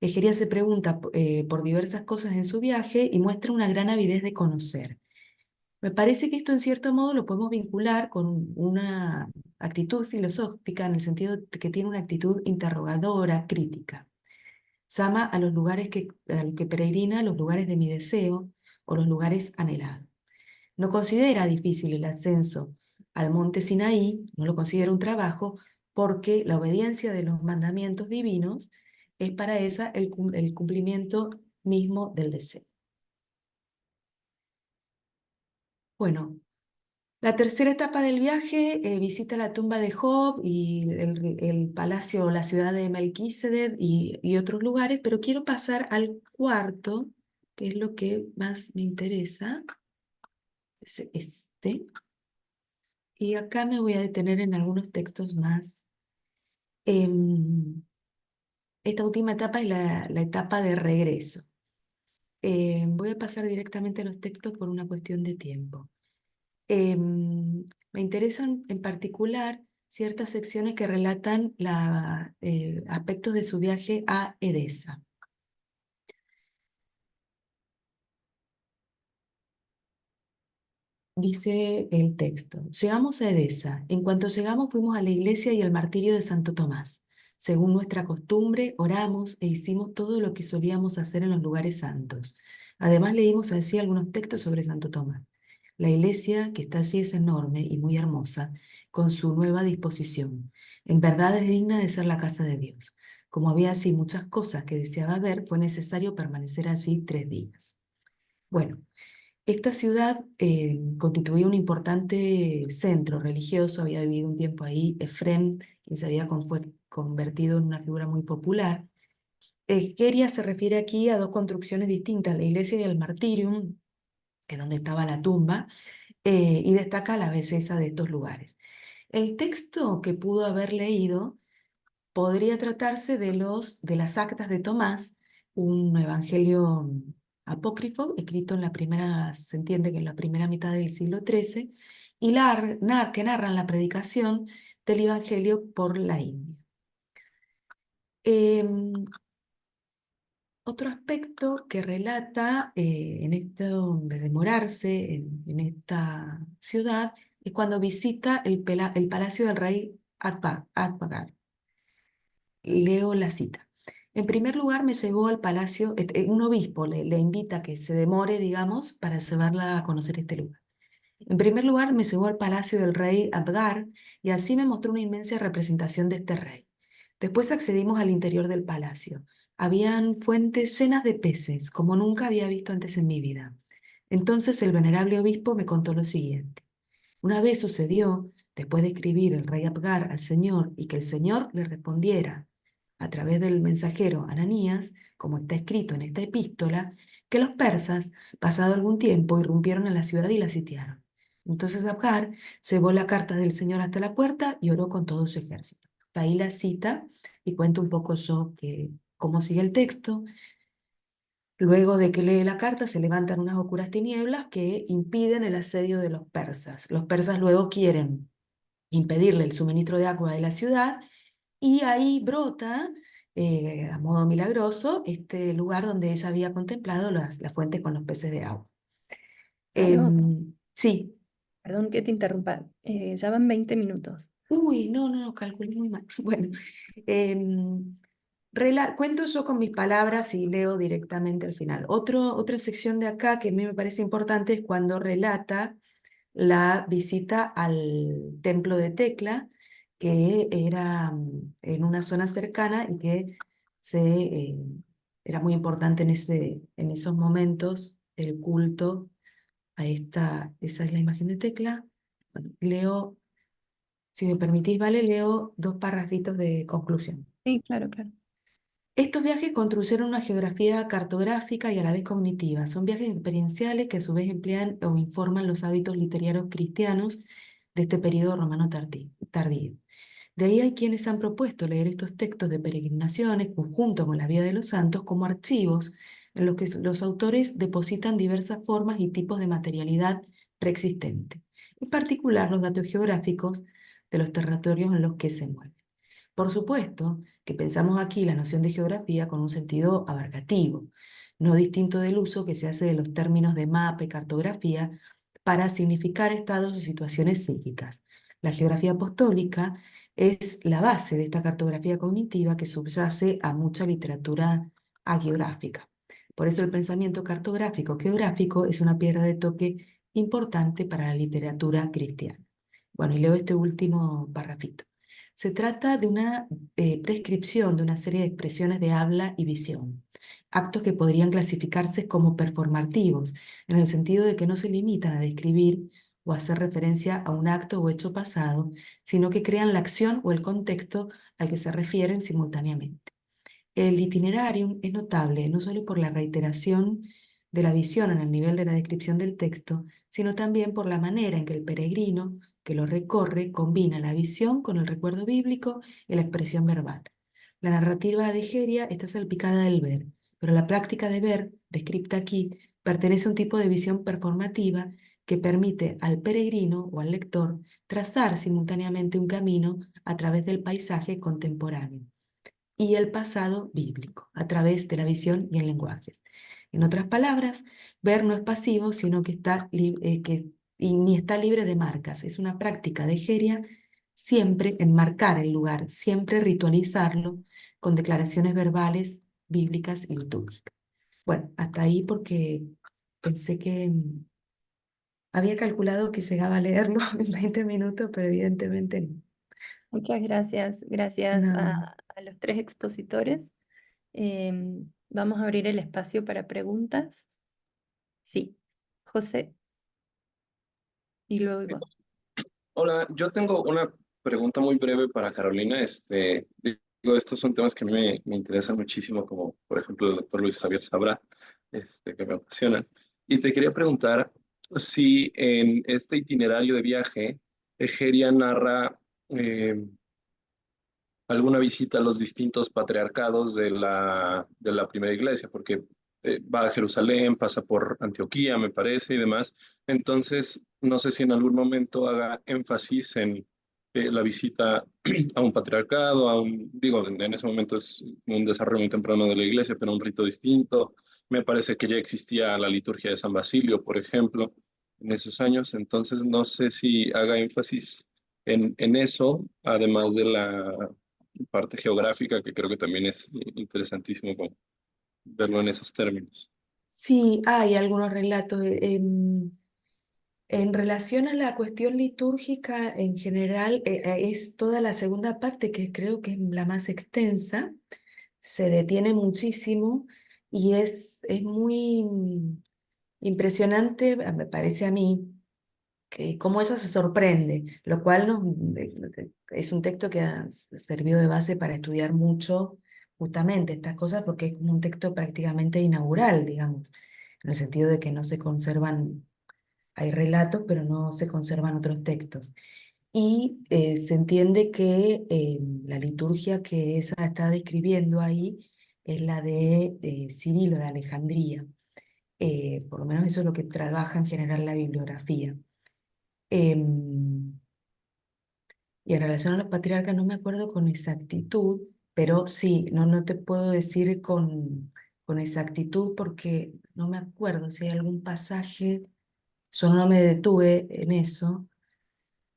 Egeria se pregunta por diversas cosas en su viaje y muestra una gran avidez de conocer. Me parece que esto en cierto modo lo podemos vincular con una actitud filosófica en el sentido de que tiene una actitud interrogadora, crítica. Llama a los a los que peregrina los lugares de mi deseo o los lugares anhelados. No considera difícil el ascenso al monte Sinaí, no lo considera un trabajo, porque la obediencia de los mandamientos divinos es para ella el cumplimiento mismo del deseo. Bueno, la tercera etapa del viaje visita la tumba de Job y el palacio, la ciudad de Melquisedec y otros lugares, pero quiero pasar al cuarto, que es lo que más me interesa, es este. Y acá me voy a detener en algunos textos más. Esta última etapa es la etapa de regreso. Voy a pasar directamente a los textos por una cuestión de tiempo. Me interesan en particular ciertas secciones que relatan aspectos de su viaje a Edesa. Dice el texto: llegamos a Edesa. En cuanto llegamos fuimos a la iglesia y al martirio de Santo Tomás. Según nuestra costumbre, oramos e hicimos todo lo que solíamos hacer en los lugares santos. Además leímos allí algunos textos sobre Santo Tomás. La iglesia que está allí es enorme y muy hermosa, con su nueva disposición. En verdad es digna de ser la casa de Dios. Como había así muchas cosas que deseaba ver, fue necesario permanecer allí 3 días. Bueno, esta ciudad constituía un importante centro religioso, había vivido un tiempo ahí Efrem, quien se había convertido en una figura muy popular. Egeria se refiere aquí a 2 construcciones distintas, la iglesia y el martirium, que es donde estaba la tumba, y destaca la belleza de estos lugares. El texto que pudo haber leído podría tratarse de las actas de Tomás, un evangelio apócrifo, escrito en la primera, se entiende que en la primera mitad del siglo XIII, y que narran la predicación del Evangelio por la India. Em, Otro aspecto que relata en esto de demorarse en esta ciudad es cuando visita el palacio del rey Akbar. Leo la cita. En primer lugar, me llevó al palacio, un obispo le invita a que se demore, digamos, para llevarla a conocer este lugar. En primer lugar, me llevó al palacio del rey Abgar y así me mostró una inmensa representación de este rey. Después accedimos al interior del palacio. Habían fuentes llenas de peces, como nunca había visto antes en mi vida. Entonces el venerable obispo me contó lo siguiente. Una vez sucedió, después de escribir el rey Abgar al Señor y que el Señor le respondiera a través del mensajero Ananías, como está escrito en esta epístola, que los persas, pasado algún tiempo, irrumpieron en la ciudad y la sitiaron. Entonces Abgar llevó la carta del Señor hasta la puerta y oró con todo su ejército. Hasta ahí la cita y cuento un poco yo cómo sigue el texto. Luego de que lee la carta, se levantan unas oscuras tinieblas que impiden el asedio de los persas. Los persas luego quieren impedirle el suministro de agua de la ciudad y ahí brota, a modo milagroso, este lugar donde ella había contemplado las fuentes con los peces de agua. Claro, Sí. perdón que te interrumpa. Ya van 20 minutos. Uy, no, calculé muy mal. Bueno, em, cuento yo con mis palabras y leo directamente al final. Otra sección de acá que a mí me parece importante es cuando relata la visita al templo de Tecla, que era en una zona cercana y que era muy importante en esos momentos el culto a esa es la imagen de Tecla. Bueno, leo, si me permitís, vale, leo 2 párrafitos de conclusión. Sí, claro, claro. Estos viajes construyeron una geografía cartográfica y a la vez cognitiva. Son viajes experienciales que a su vez emplean o informan los hábitos literarios cristianos de este periodo romano tardío. De ahí hay quienes han propuesto leer estos textos de peregrinaciones junto con la vida de los santos como archivos en los que los autores depositan diversas formas y tipos de materialidad preexistente, en particular los datos geográficos de los territorios en los que se mueven. Por supuesto que pensamos aquí la noción de geografía con un sentido abarcativo, no distinto del uso que se hace de los términos de mapa y cartografía para significar estados o situaciones psíquicas. La geografía apostólica es la base de esta cartografía cognitiva que subyace a mucha literatura agiográfica. Por eso el pensamiento cartográfico geográfico es una piedra de toque importante para la literatura cristiana. Bueno, y leo este último parrafito. Se trata de una prescripción de una serie de expresiones de habla y visión, actos que podrían clasificarse como performativos, en el sentido de que no se limitan a describir o hacer referencia a un acto o hecho pasado, sino que crean la acción o el contexto al que se refieren simultáneamente. El itinerarium es notable no solo por la reiteración de la visión en el nivel de la descripción del texto, sino también por la manera en que el peregrino que lo recorre combina la visión con el recuerdo bíblico y la expresión verbal. La narrativa de Egeria está salpicada del ver, pero la práctica de ver, descrita aquí, pertenece a un tipo de visión performativa que permite al peregrino o al lector trazar simultáneamente un camino a través del paisaje contemporáneo y el pasado bíblico, a través de la visión y el lenguaje. En otras palabras, ver no es pasivo, sino que y ni está libre de marcas. Es una práctica de Egeria siempre enmarcar el lugar, siempre ritualizarlo con declaraciones verbales, bíblicas y litúrgicas. Bueno, hasta ahí porque pensé que había calculado que llegaba a leerlo en 20 minutos, pero evidentemente no. Muchas gracias. Gracias No. a los 3 expositores. Vamos a abrir el espacio para preguntas. Sí, José, y luego Ivonne. Hola, yo tengo una pregunta muy breve para Carolina. Digo, estos son temas que a mí me interesan muchísimo, como por ejemplo el doctor Luis Javier Sabrá, que me apasionan. Y te quería preguntar si en este itinerario de viaje, Egeria narra alguna visita a los distintos patriarcados de la primera iglesia, porque va a Jerusalén, pasa por Antioquía, me parece, y demás. Entonces, no sé si en algún momento haga énfasis en la visita a un patriarcado, digo, en ese momento es un desarrollo muy temprano de la iglesia, pero un rito distinto. Me parece que ya existía la liturgia de San Basilio, por ejemplo, en esos años. Entonces, no sé si haga énfasis en eso, además de la parte geográfica, que creo que también es interesantísimo como verlo en esos términos. Sí, hay algunos relatos. En relación a la cuestión litúrgica en general, es toda la segunda parte que creo que es la más extensa, se detiene muchísimo y es muy impresionante, me parece a mí, que cómo eso se sorprende, lo cual es un texto que ha servido de base para estudiar mucho justamente estas cosas porque es como un texto prácticamente inaugural, digamos, en el sentido de que no se conservan, hay relatos, pero no se conservan otros textos. Y se entiende que la liturgia que ella está describiendo ahí es la de Cirilo de Alejandría. Por lo menos eso es lo que trabaja en general la bibliografía. Em, y en relación a los patriarcas no me acuerdo con exactitud, pero sí, no te puedo decir con exactitud porque no me acuerdo si hay algún pasaje, solo no me detuve en eso.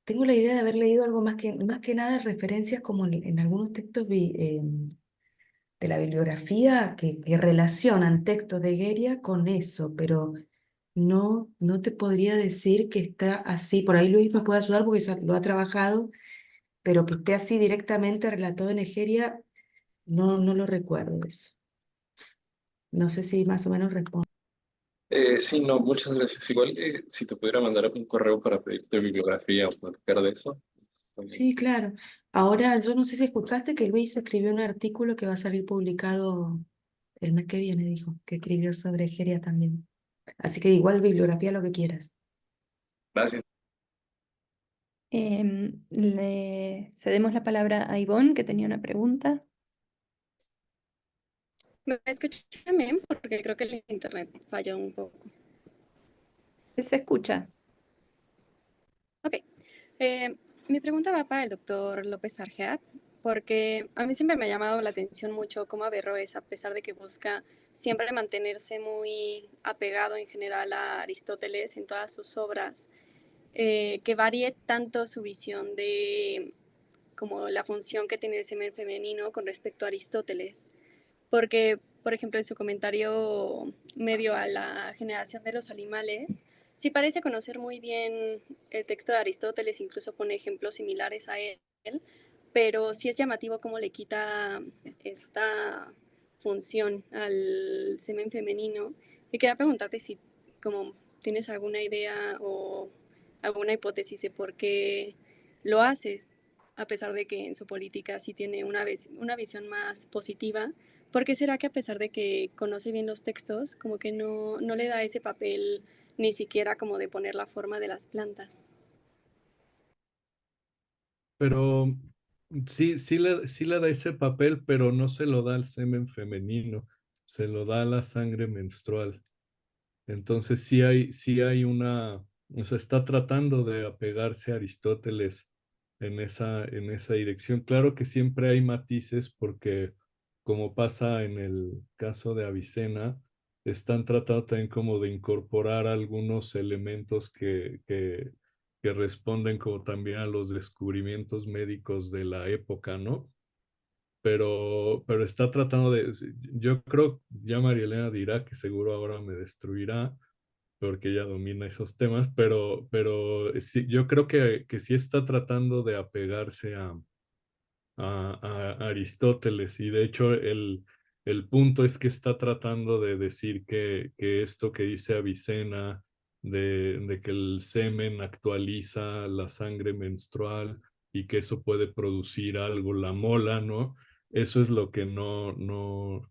Tengo la idea de haber leído algo más que nada referencias como en algunos textos de la bibliografía que relacionan textos de Gueria con eso, pero no te podría decir que está así. Por ahí Luis me puede ayudar porque lo ha trabajado, pero que esté así directamente relatado en Egeria, no lo recuerdo eso. No sé si más o menos respondo. Sí, no, muchas gracias. Igual, si te pudiera mandar un correo para pedirte bibliografía o platicar de eso, también. Sí, claro. Ahora, yo no sé si escuchaste que Luis escribió un artículo que va a salir publicado el mes que viene, dijo, que escribió sobre Egeria también. Así que igual bibliografía lo que quieras. Gracias. Le cedemos la palabra a Ivonne, que tenía una pregunta. ¿Me escuchan bien? Porque creo que el internet falló un poco. Se escucha. Ok. Mi pregunta va para el doctor López Fargeat, porque a mí siempre me ha llamado la atención mucho cómo Averroes, a pesar de que busca siempre mantenerse muy apegado en general a Aristóteles en todas sus obras, que varíe tanto su visión de como la función que tiene el semen femenino con respecto a Aristóteles. Porque, por ejemplo, en su comentario medio a la generación de los animales, sí parece conocer muy bien el texto de Aristóteles, incluso pone ejemplos similares a él, pero sí es llamativo cómo le quita esta función al semen femenino. Y quería preguntarte si como tienes alguna idea o alguna hipótesis de por qué lo hace, a pesar de que en su política sí tiene una visión más positiva. ¿Por qué será que a pesar de que conoce bien los textos, como que no le da ese papel ni siquiera como de poner la forma de las plantas? Pero sí le da ese papel, pero no se lo da al semen femenino, se lo da a la sangre menstrual. Entonces sí hay o sea, está tratando de apegarse a Aristóteles en esa dirección. Claro que siempre hay matices porque, como pasa en el caso de Avicena, están tratando también como de incorporar algunos elementos que responden como también a los descubrimientos médicos de la época, ¿no? Pero está tratando yo creo, ya María Elena dirá que seguro ahora me destruirá porque ella domina esos temas, pero sí, yo creo que sí está tratando de apegarse a Aristóteles y de hecho el punto es que está tratando de decir que esto que dice Avicena, de que el semen actualiza la sangre menstrual y que eso puede producir algo, la mola, ¿no? Eso es lo que lo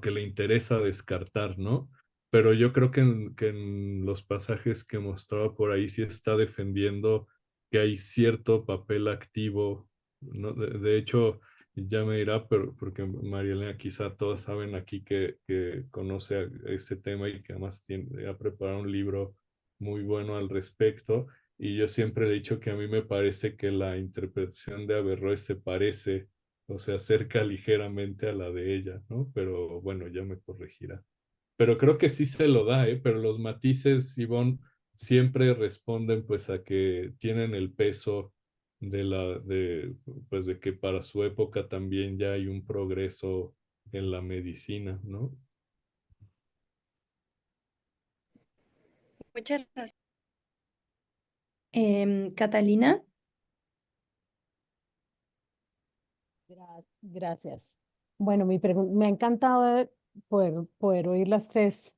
que le interesa descartar, ¿no? Pero yo creo que en los pasajes que mostraba por ahí sí está defendiendo que hay cierto papel activo, ¿no? De hecho, y ya me dirá, pero porque María Elena quizá todos saben aquí que conoce ese tema y que además tiene, ha preparado un libro muy bueno al respecto. Y yo siempre le he dicho que a mí me parece que la interpretación de Averroes se parece o se acerca ligeramente a la de ella, ¿no? Pero bueno, ya me corregirá. Pero creo que sí se lo da, ¿eh? Pero los matices, Ivonne, siempre responden pues a que tienen el peso pues de que para su época también ya hay un progreso en la medicina, ¿no? Muchas gracias. Catalina. Gracias. Bueno, me ha encantado poder oír las tres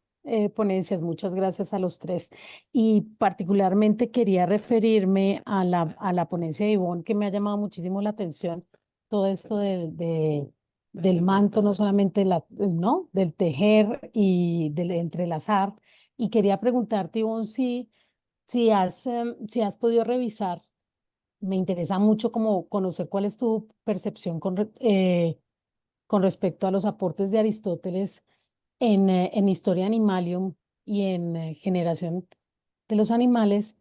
ponencias. Muchas gracias a los tres. Y particularmente quería referirme a la ponencia de Ivonne, que me ha llamado muchísimo la atención. Todo esto del manto, no solamente ¿no? Del tejer y del entrelazar. Y quería preguntarte, Ivonne, si has podido revisar. Me interesa mucho como conocer cuál es tu percepción con respecto a los aportes de Aristóteles en Historia Animalium y en Generación de los Animales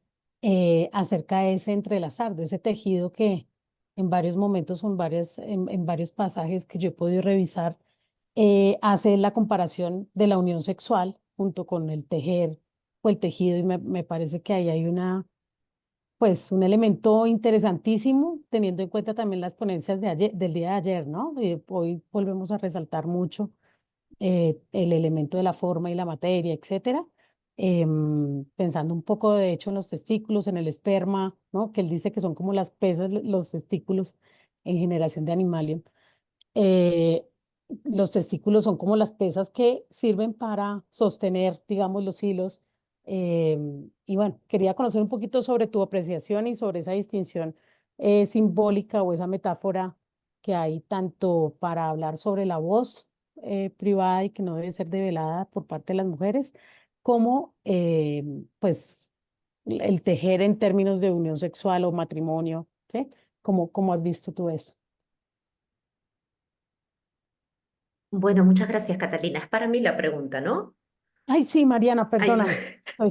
acerca de ese entrelazar, de ese tejido que en varios momentos o en varios pasajes que yo he podido revisar, hace la comparación de la unión sexual junto con el tejer o el tejido y me parece que ahí hay pues un elemento interesantísimo, teniendo en cuenta también las ponencias del día de ayer, ¿no? Hoy volvemos a resaltar mucho el elemento de la forma y la materia, etcétera. Pensando un poco, de hecho, en los testículos, en el esperma, ¿no? Que él dice que son como las pesas, los testículos en generación de Animalium. Eh, los testículos son como las pesas que sirven para sostener, digamos, los hilos. Y bueno, quería conocer un poquito sobre tu apreciación y sobre esa distinción simbólica o esa metáfora que hay tanto para hablar sobre la voz privada y que no debe ser develada por parte de las mujeres, como pues el tejer en términos de unión sexual o matrimonio, ¿sí? ¿Cómo has visto tú eso? Bueno, muchas gracias, Catalina. Es para mí la pregunta, ¿no? Ay, sí, Mariana, Ay, no. perdóname. Ay,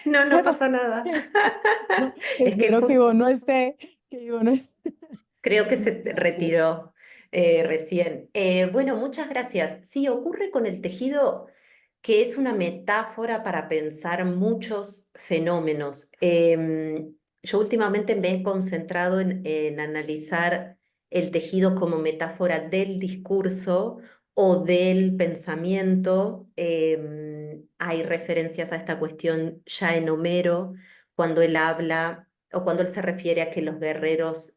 No, no pero, pasa nada. no, Es que espero que vos no esté, que vos no esté. creo que se Gracias. retiró recién. Bueno, muchas gracias. Sí, ocurre con el tejido que es una metáfora para pensar muchos fenómenos. Yo últimamente me he concentrado en analizar el tejido como metáfora del discurso o del pensamiento. Hay referencias a esta cuestión ya en Homero, cuando él habla o cuando él se refiere a que los guerreros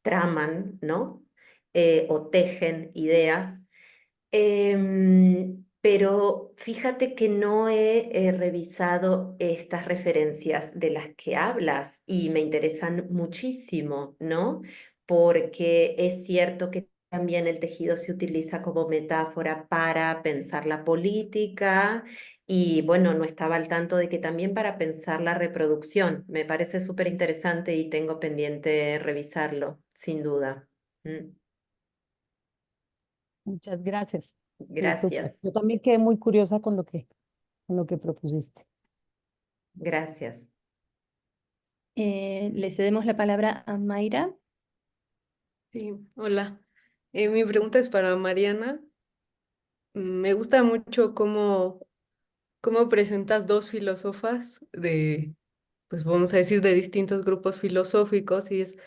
traman, ¿no? O tejen ideas. Pero fíjate que no he revisado estas referencias de las que hablas y me interesan muchísimo, ¿no? Porque es cierto que también el tejido se utiliza como metáfora para pensar la política y bueno, no estaba al tanto de que también para pensar la reproducción. Me parece súper interesante y tengo pendiente revisarlo, sin duda. Mm, Muchas gracias. Sí, súper. Gracias, Yo también quedé muy curiosa con lo que propusiste. gracias. Le cedemos la palabra a Mayra. Sí, hola. Mi pregunta es para Mariana. Me gusta mucho cómo presentas dos filósofas pues vamos a decir, de distintos grupos filosóficos y es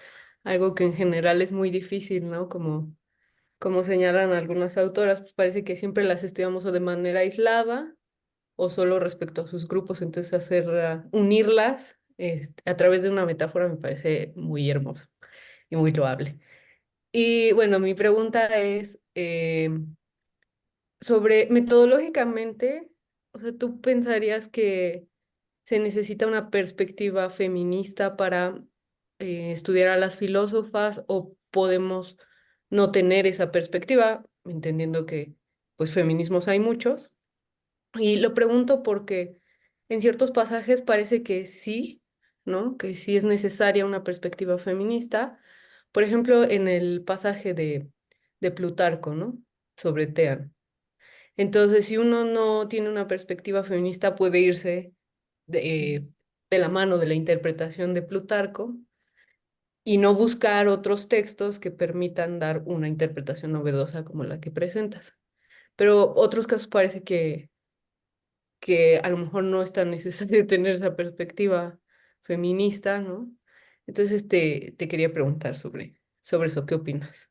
algo que en general es muy difícil, ¿no? Como señalan algunas autoras, pues parece que siempre las estudiamos o de manera aislada o solo respecto a sus grupos, entonces unirlas a través de una metáfora me parece muy hermoso y muy loable. Y bueno, mi pregunta es sobre metodológicamente, o sea, ¿tú pensarías que se necesita una perspectiva feminista para estudiar a las filósofas o podemos no tener esa perspectiva, entendiendo que pues feminismos hay muchos? Y lo pregunto porque en ciertos pasajes parece que sí, ¿no? Que sí es necesaria una perspectiva feminista, Por ejemplo, en el pasaje de Plutarco, ¿no? Sobre Tean. Entonces, si uno no tiene una perspectiva feminista, puede irse de la mano de la interpretación de Plutarco y no buscar otros textos que permitan dar una interpretación novedosa como la que presentas. Pero otros casos parece que a lo mejor no es tan necesario tener esa perspectiva feminista, ¿no? Entonces te quería preguntar sobre eso, ¿qué opinas?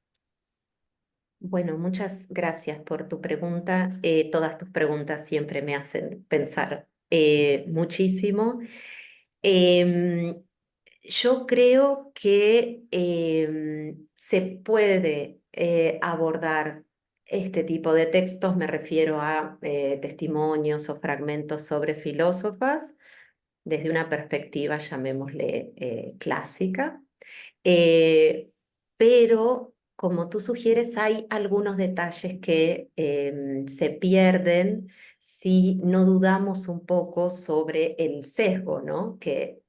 Bueno, muchas gracias por tu pregunta. Todas tus preguntas siempre me hacen pensar muchísimo. Em, yo creo que se puede abordar este tipo de textos, me refiero a testimonios o fragmentos sobre filósofas, desde una perspectiva, llamémosle, clásica. Eh, pero, como tú sugieres, hay algunos detalles que se pierden si no dudamos un poco sobre el sesgo, ¿no? que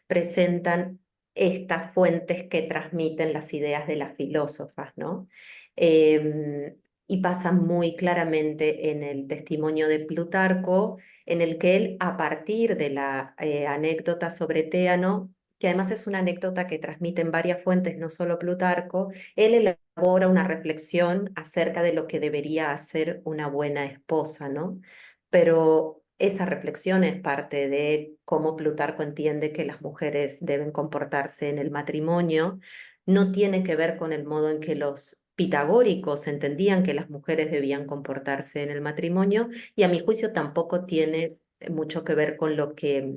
presentan estas fuentes que transmiten las ideas de las filósofas, ¿no? Y pasa muy claramente en el testimonio de Plutarco, en el que él, a partir de la anécdota sobre Téano, que además es una anécdota que transmiten varias fuentes, no solo Plutarco, él elabora una reflexión acerca de lo que debería hacer una buena esposa, ¿no? Pero esa reflexión es parte de cómo Plutarco entiende que las mujeres deben comportarse en el matrimonio, no tiene que ver con el modo en que los pitagóricos entendían que las mujeres debían comportarse en el matrimonio, y a mi juicio tampoco tiene mucho que ver con lo que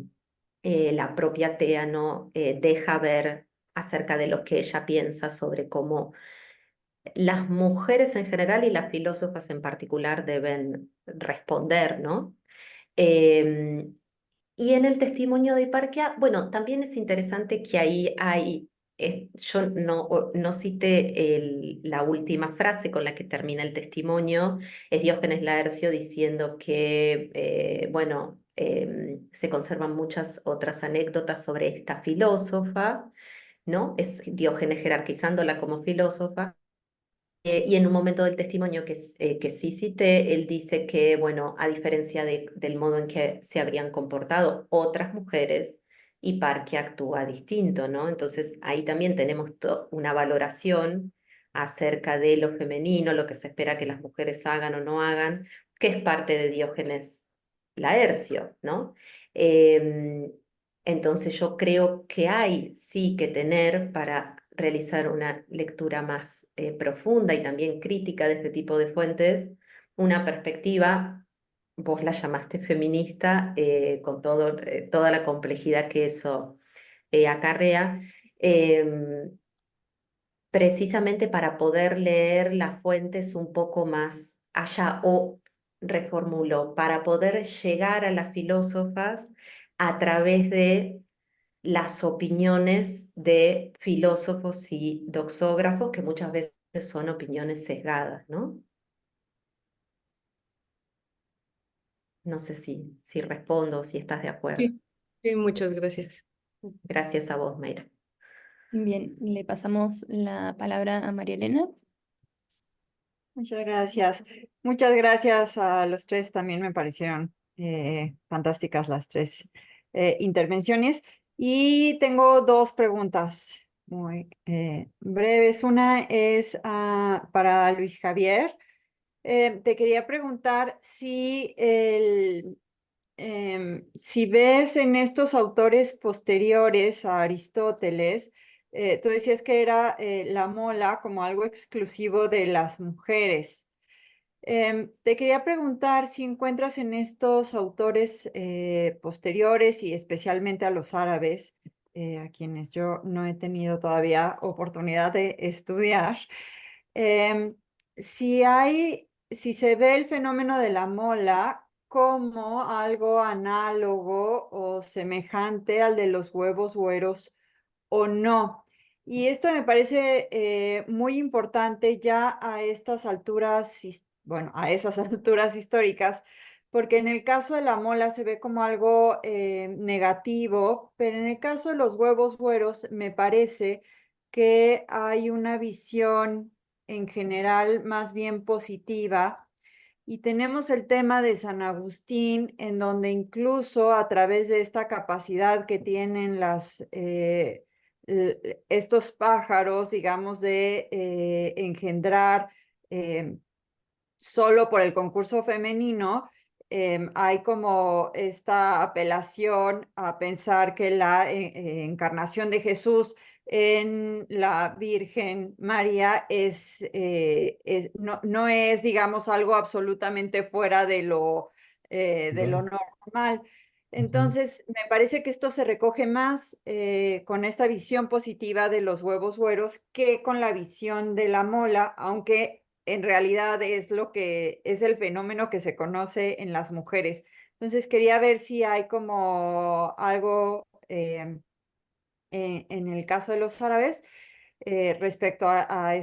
la propia Téano deja ver acerca de lo que ella piensa sobre cómo las mujeres en general y las filósofas en particular deben responder, ¿no? Em, y en el testimonio de Hiparquia, bueno, también es interesante que ahí hay, yo no cité la última frase con la que termina el testimonio, es Diógenes Laercio diciendo que, bueno, se conservan muchas otras anécdotas sobre esta filósofa, ¿no? Es Diógenes jerarquizándola como filósofa. Y en un momento del testimonio que sí cité, él dice que, bueno, a diferencia del modo en que se habrían comportado otras mujeres, Hiparquia actúa distinto, ¿no? Entonces ahí también tenemos una valoración acerca de lo femenino, lo que se espera que las mujeres hagan o no hagan, que es parte de Diógenes Laercio, ¿no? Em, entonces yo creo que hay sí que tener para realizar una lectura más profunda y también crítica de este tipo de fuentes, una perspectiva, vos la llamaste feminista, con toda la complejidad que eso acarrea, precisamente para poder leer las fuentes un poco más allá, o reformulo, para poder llegar a las filósofas a través de las opiniones de filósofos y doxógrafos, que muchas veces son opiniones sesgadas, ¿no? No sé si respondo o si estás de acuerdo. Sí, sí, muchas gracias. Gracias a vos, Mayra. Bien, le pasamos la palabra a María Elena. Muchas gracias. Muchas gracias a los tres. También me parecieron fantásticas las tres intervenciones. Y tengo dos preguntas muy breves. Una es para Luis Javier. Te quería preguntar si ves en estos autores posteriores a Aristóteles, tú decías que era la mola como algo exclusivo de las mujeres. Te quería preguntar si encuentras en estos autores posteriores y especialmente a los árabes, a quienes yo no he tenido todavía oportunidad de estudiar, em, si se ve el fenómeno de la mola como algo análogo o semejante al de los huevos güeros o no. Y esto me parece muy importante ya a estas alturas, bueno, a esas alturas históricas, porque en el caso de la mola se ve como algo negativo, pero en el caso de los huevos güeros me parece que hay una visión en general más bien positiva. Y tenemos el tema de San Agustín, en donde incluso a través de esta capacidad que tienen estos pájaros, digamos, de engendrar solo por el concurso femenino, hay como esta apelación a pensar que la encarnación de Jesús en la Virgen María no es, digamos, algo absolutamente fuera de de lo Claro. normal. Ujú. Entonces, me parece que esto se recoge más con esta visión positiva de los huevos güeros que con la visión de la mola, aunque en realidad es lo que es el fenómeno que se conoce en las mujeres. Entonces, quería ver si hay como algo en el caso de los árabes respecto a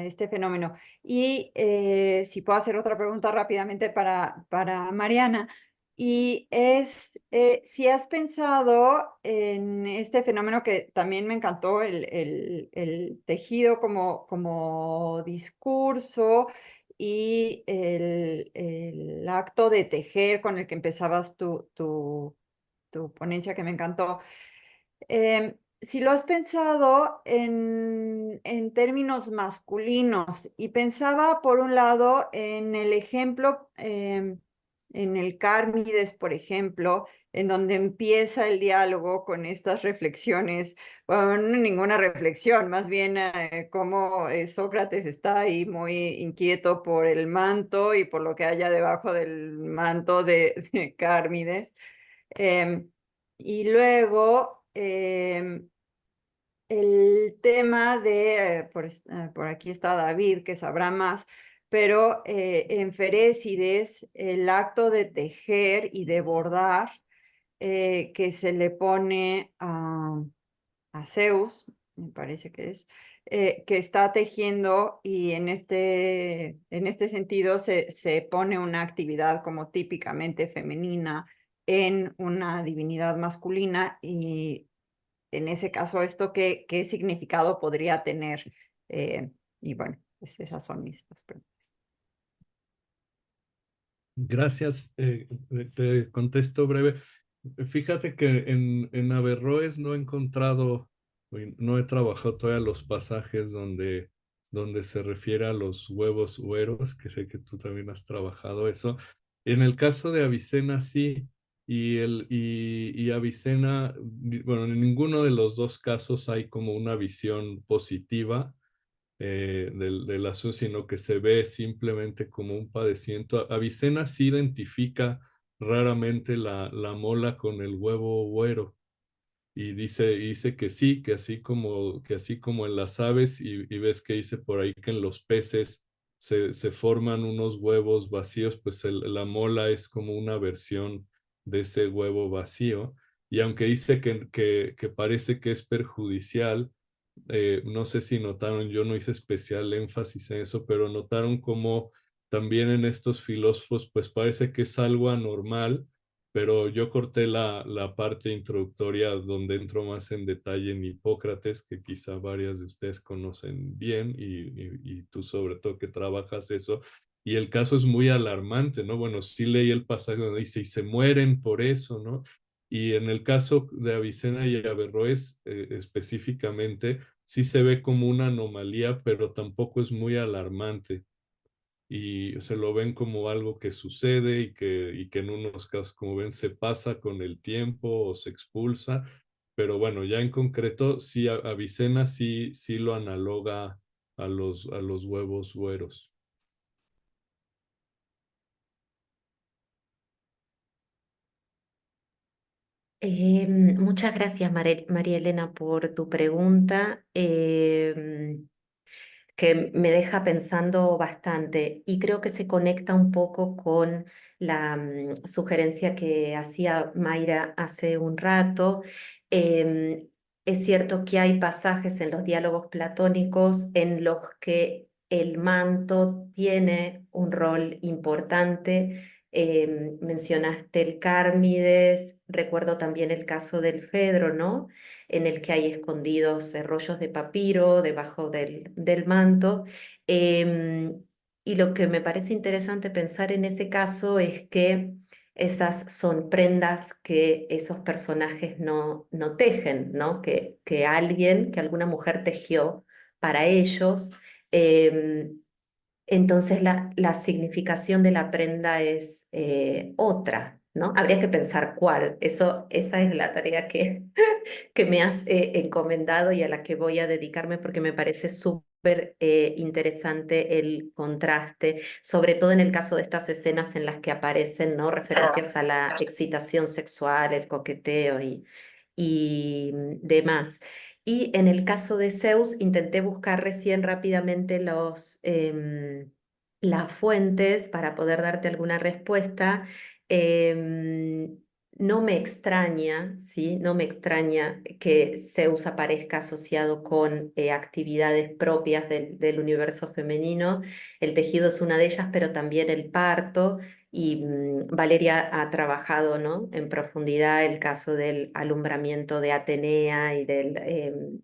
este fenómeno. Y si puedo hacer otra pregunta rápidamente para Mariana, y es si has pensado en este fenómeno que también me encantó, el tejido como discurso y el acto de tejer con el que empezabas tu ponencia, que me encantó. Si lo has pensado en términos masculinos, y pensaba por un lado en el ejemplo, en el Cármides, por ejemplo, en donde empieza el diálogo con estas reflexiones, bueno, no ninguna reflexión, más bien cómo Sócrates está ahí muy inquieto por el manto y por lo que haya debajo del manto de Cármides. Em, y luego el tema de, por aquí está David, que sabrá más, pero en Ferécides, el acto de tejer y de bordar que se le pone a Zeus, me parece que es, que está tejiendo, y en este sentido se pone una actividad como típicamente femenina en una divinidad masculina, y en ese caso, ¿esto qué significado podría tener? Y bueno, pues esas son mis dos preguntas. Gracias. Te contesto breve. Fíjate que en Averroes no he encontrado, no he trabajado todavía los pasajes donde se refiere a los huevos hueros, que sé que tú también has trabajado eso. En el caso de Avicena sí, y Avicena, bueno, en ninguno de los dos casos hay como una visión positiva del asunto, sino que se ve simplemente como un padecimiento. Avicena sí identifica raramente la mola con el huevo güero y dice que sí, que así como en las aves, y ves que dice por ahí que en los peces se forman unos huevos vacíos, pues la mola es como una versión de ese huevo vacío. Y aunque dice que parece que es perjudicial, no sé si notaron, yo no hice especial énfasis en eso, pero notaron como también en estos filósofos, pues parece que es algo anormal, pero yo corté la parte introductoria donde entro más en detalle en Hipócrates, que quizá varias de ustedes conocen bien, y tú sobre todo que trabajas eso. Y el caso es muy alarmante, ¿no? Bueno, sí leí el pasaje donde dice, y se mueren por eso, ¿no? Y en el caso de Avicena y Averroes específicamente, sí se ve como una anomalía, pero tampoco es muy alarmante y se lo ven como algo que sucede y que en unos casos, como ven, se pasa con el tiempo o se expulsa. Pero bueno, ya en concreto, sí, Avicena sí lo analoga a los huevos güeros. Muchas gracias, María Elena, por tu pregunta, que me deja pensando bastante, y creo que se conecta un poco con la sugerencia que hacía Mayra hace un rato. Em, es cierto que hay pasajes en los diálogos platónicos en los que el manto tiene un rol importante Mencionaste el Cármides, recuerdo también el caso del Fedro, ¿no? En el que hay escondidos rollos de papiro debajo del manto. Y lo que me parece interesante pensar en ese caso es que esas son prendas que esos personajes no tejen, ¿no? Que alguna mujer tejió para ellos. em, entonces la significación de la prenda es otra, ¿no? Habría que pensar cuál. Esa es la tarea que me has encomendado y a la que voy a dedicarme porque me parece súper interesante el contraste, sobre todo en el caso de estas escenas en las que aparecen, ¿no? Referencias a la excitación sexual, el coqueteo y demás. Y en el caso de Zeus, intenté buscar recién rápidamente las fuentes para poder darte alguna respuesta. Em, no me extraña, ¿sí? No me extraña que Zeus aparezca asociado con actividades propias del universo femenino. El tejido es una de ellas, pero también el parto. Y Valeria ha trabajado, ¿no? En profundidad el caso del alumbramiento de Atenea y de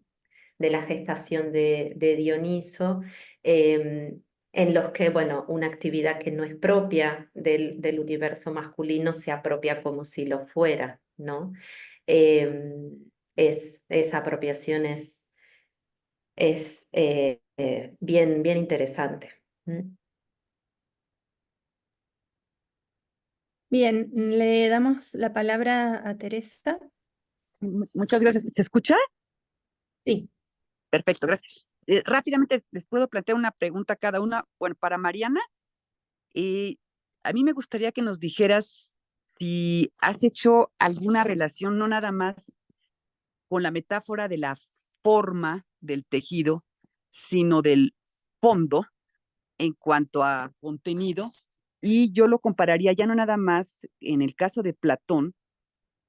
la gestación de Dioniso, en los que, bueno, una actividad que no es propia del universo masculino se apropia como si lo fuera, ¿no? Esa apropiación es bien interesante. ¿Mm? Bien, le damos la palabra a Teresa. Muchas gracias. ¿Se escucha? Sí. Perfecto, gracias. Rápidamente les puedo plantear una pregunta a cada una. Bueno, para Mariana, a mí me gustaría que nos dijeras si has hecho alguna relación, no nada más con la metáfora de la forma del tejido, sino del fondo en cuanto a contenido. Y yo lo compararía ya no nada más en el caso de Platón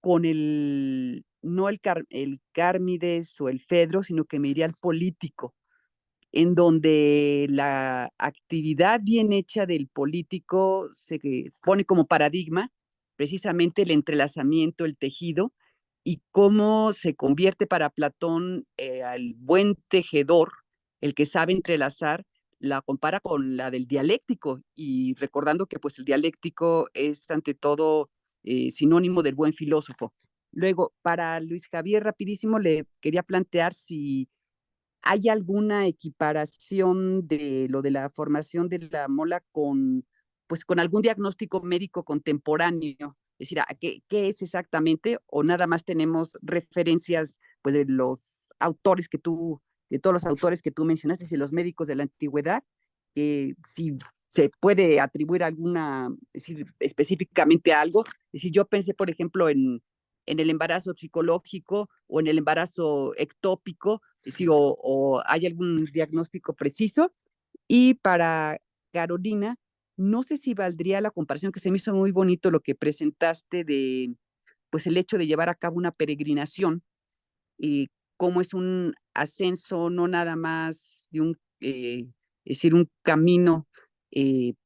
con no el Cármides o el Fedro, sino que me iría al político, en donde la actividad bien hecha del político se pone como paradigma precisamente el entrelazamiento, el tejido, y cómo se convierte para Platón al buen tejedor, el que sabe entrelazar, la compara con la del dialéctico, y recordando que pues el dialéctico es ante todo sinónimo del buen filósofo. Luego, para Luis Javier, rapidísimo, le quería plantear si ¿hay alguna equiparación de lo de la formación de la mola pues, con algún diagnóstico médico contemporáneo? Es decir, ¿qué es exactamente? ¿O nada más tenemos referencias pues, de todos los autores que tú mencionaste, y los médicos de la antigüedad? Si se puede atribuir es decir, específicamente a algo. Es decir, yo pensé, por ejemplo, en el embarazo psicológico o en el embarazo ectópico, es decir, o hay algún diagnóstico preciso. Y para Carolina, no sé si valdría la comparación, que se me hizo muy bonito lo que presentaste de, pues el hecho de llevar a cabo una peregrinación, y cómo es un ascenso, no nada más de es decir, un camino,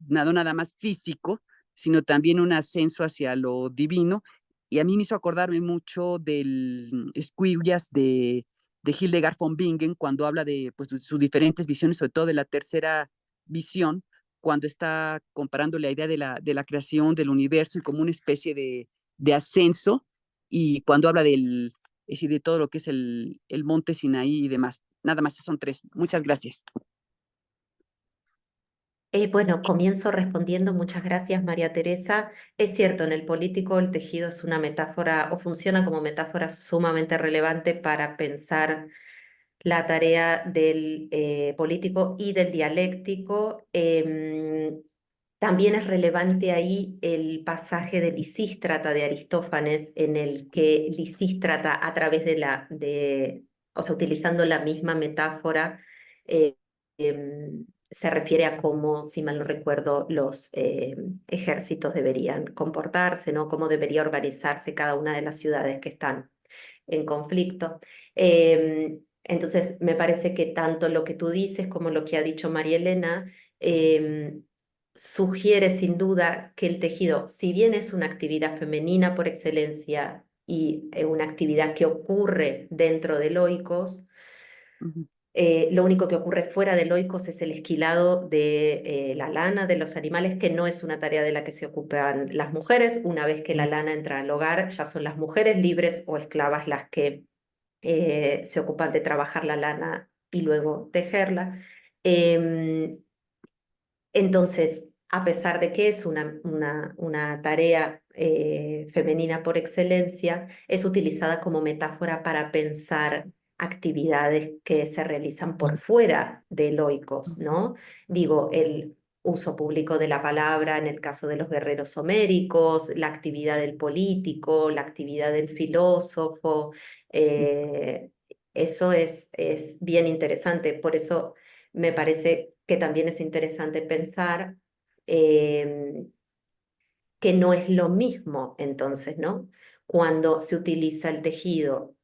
nada más físico, sino también un ascenso hacia lo divino. Y a mí me hizo acordarme mucho del Esquillas de Hildegard von Bingen, cuando habla de pues, sus diferentes visiones, sobre todo de la tercera visión, cuando está comparando la idea de la creación del universo y como una especie de ascenso, y cuando habla es decir, de todo lo que es el monte Sinaí y demás. Nada más, son tres. Muchas gracias. Bueno, comienzo respondiendo, muchas gracias María Teresa. Es cierto, en el político el tejido es una metáfora o funciona como metáfora sumamente relevante para pensar la tarea del político y del dialéctico. También es relevante ahí el pasaje de Lisístrata de Aristófanes, en el que Lisístrata, a través o sea, utilizando la misma metáfora, eh, se refiere a cómo, si mal no recuerdo, los ejércitos deberían comportarse, ¿no? Cómo debería organizarse cada una de las ciudades que están en conflicto. Entonces, me parece que tanto lo que tú dices como lo que ha dicho María Elena sugiere sin duda que el tejido, si bien es una actividad femenina por excelencia y una actividad que ocurre dentro del oikos, Ujú, lo único que ocurre fuera del oikos es el esquilado de la lana de los animales, que no es una tarea de la que se ocupan las mujeres. Una vez que la lana entra al hogar, ya son las mujeres libres o esclavas las que se ocupan de trabajar la lana y luego tejerla. Em, entonces, a pesar de que es una tarea femenina por excelencia, es utilizada como metáfora para pensar actividades que se realizan por fuera del oikos, ¿no? Digo, el uso público de la palabra en el caso de los guerreros homéricos, la actividad del político, la actividad del filósofo, eh, eso es bien interesante. Por eso me parece que también es interesante pensar eh, que no es lo mismo entonces, ¿no? Cuando se utiliza el tejido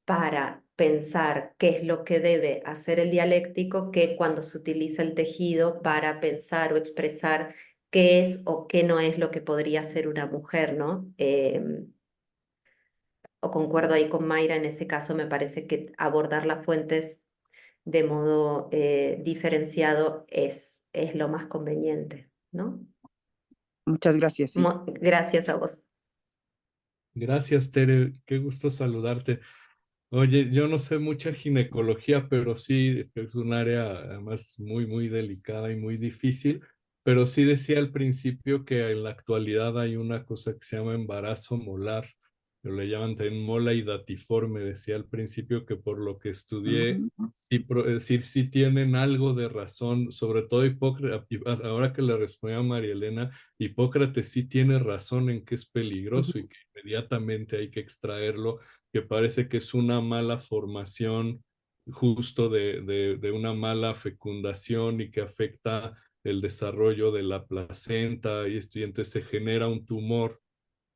para pensar qué es lo que debe hacer el dialéctico, que cuando se utiliza el tejido para pensar o expresar qué es o qué no es lo que podría ser una mujer, ¿no? O concuerdo ahí con Mayra, en ese caso me parece que abordar las fuentes de modo diferenciado es lo más conveniente, ¿no? muchas gracias, sí. Gracias a vos. Gracias, Tere. Qué gusto saludarte. Oye, yo no sé mucha ginecología, pero sí es un área además muy, muy delicada y muy difícil. Pero sí decía al principio que en la actualidad hay una cosa que se llama embarazo molar, que le llaman también mola y datiforme. Decía al principio que por lo que estudié, Ujú, sí, es decir, sí tienen algo de razón, sobre todo Hipócrates, ahora que le respondí a María Elena, Hipócrates sí tiene razón en que es peligroso y ujú, que inmediatamente hay que extraerlo, que parece que es una mala formación justo de una mala fecundación y que afecta el desarrollo de la placenta y esto, y entonces se genera un tumor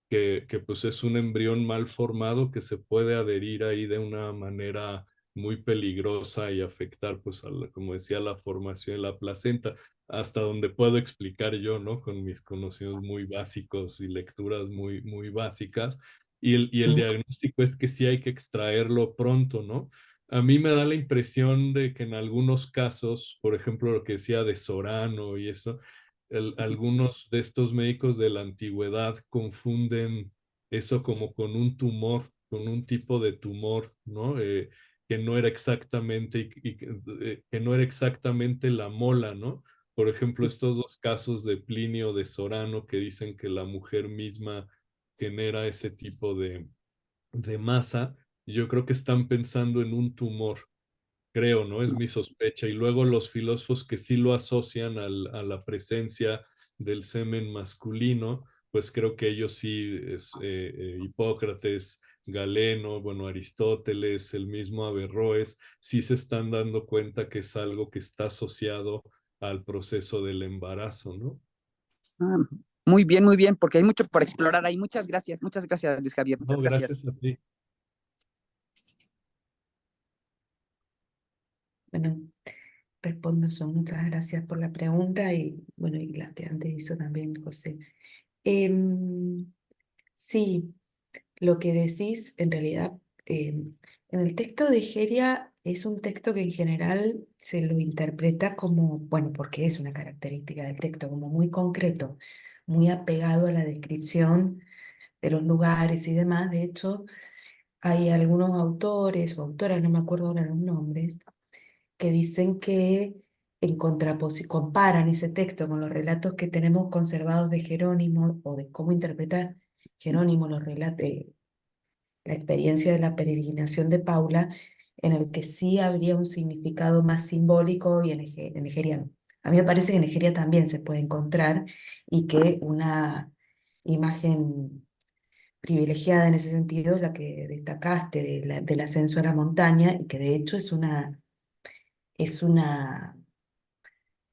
que pues es un embrión mal formado que se puede adherir ahí de una manera muy peligrosa y afectar, pues, como decía, la formación de la placenta, hasta donde puedo explicar yo, ¿no? Con mis conocimientos muy básicos y lecturas muy, muy básicas. Y el diagnóstico es que sí hay que extraerlo pronto, ¿no? A mí me da la impresión de que en algunos casos, por ejemplo, lo que decía de Sorano y eso, algunos de estos médicos de la antigüedad confunden eso como con un tumor, con un tipo de tumor, ¿no? Que no era exactamente, que no era exactamente la mola, ¿no? Por ejemplo, estos dos casos de Plinio de Sorano que dicen que la mujer misma genera ese tipo de masa, yo creo que están pensando en un tumor, creo, ¿no? Es mi sospecha. Y luego los filósofos que sí lo asocian a la presencia del semen masculino, pues creo que ellos sí, Hipócrates, Galeno, bueno, Aristóteles, el mismo Averroes, sí se están dando cuenta que es algo que está asociado al proceso del embarazo, ¿no? ah, muy bien, porque hay mucho por explorar ahí. Muchas gracias, Luis Javier, muchas No, gracias. gracias a ti. Bueno, respondo eso. Muchas gracias por la pregunta y bueno, y la que antes hizo también José. Sí, lo que decís en realidad, en el texto de Egeria es un texto que en general se lo interpreta como, bueno, porque es una característica del texto, como muy concreto, muy apegado a la descripción de los lugares y demás. De hecho, hay algunos autores o autoras, no me acuerdo ahora los nombres, que dicen que comparan ese texto con los relatos que tenemos conservados de Jerónimo o de cómo interpreta Jerónimo los relatos, la experiencia de la peregrinación de Paula, en el que sí habría un significado más simbólico y en nigeriano. A mí me parece que en Nigeria también se puede encontrar y que una imagen privilegiada en ese sentido es la que destacaste del ascenso a la montaña y que de hecho es una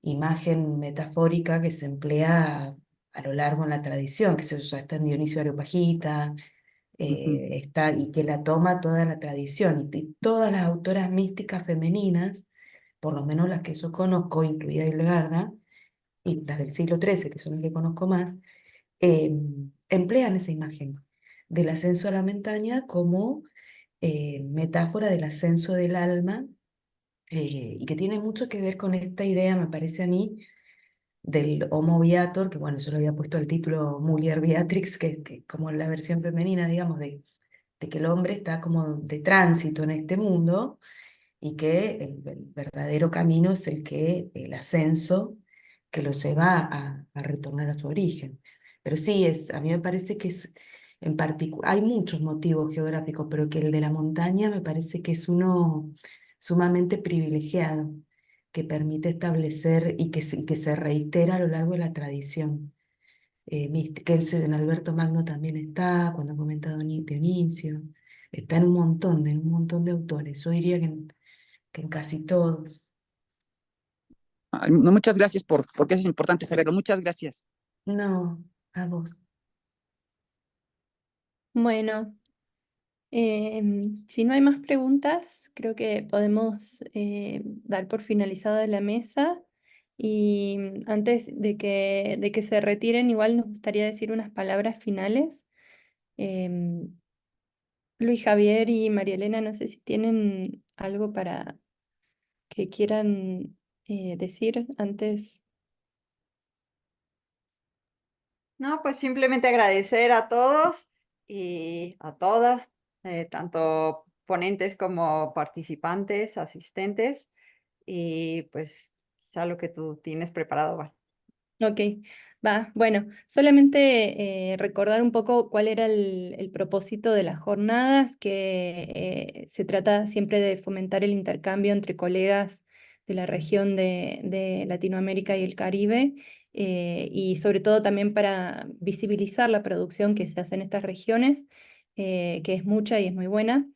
imagen metafórica que se emplea a lo largo en la tradición, que se usa está en Dionisio Areopagita, Ujú, está, y que la toma toda la tradición. Y todas las autoras místicas femeninas, por lo menos las que yo conozco, incluida Hildegarda, y las del siglo XIII, que son las que conozco más, emplean esa imagen del ascenso a la montaña como metáfora del ascenso del alma, y que tiene mucho que ver con esta idea, me parece a mí, del Homo Viator, que bueno, yo le había puesto el título Mulier Beatrix, que como la versión femenina, digamos, de que el hombre está como de tránsito en este mundo y que el verdadero camino es el ascenso que lo lleva a retornar a su origen. Pero sí, a mí me parece que es, en particular, hay muchos motivos geográficos, pero que el de la montaña me parece que es uno sumamente privilegiado, que permite establecer y que se reitera a lo largo de la tradición. Que en Alberto Magno también está, cuando comenta Dionisio, está en un montón de autores. Yo diría que en casi todos. Ay, no, muchas gracias porque eso es importante saberlo. Muchas gracias. No, a vos. Bueno, si no hay más preguntas, creo que podemos dar por finalizada la mesa. Y antes de que se retiren, igual nos gustaría decir unas palabras finales. Em, Luis Javier y María Elena, no sé si tienen algo para que quieran decir antes. No, pues simplemente agradecer a todos y a todas, tanto ponentes como participantes, asistentes, y pues quizá lo que tú tienes preparado va. Ok, va. Bueno, solamente recordar un poco cuál era el propósito de las jornadas, que se trata siempre de fomentar el intercambio entre colegas de la región de Latinoamérica y el Caribe, y sobre todo también para visibilizar la producción que se hace en estas regiones, que es mucha y es muy buena.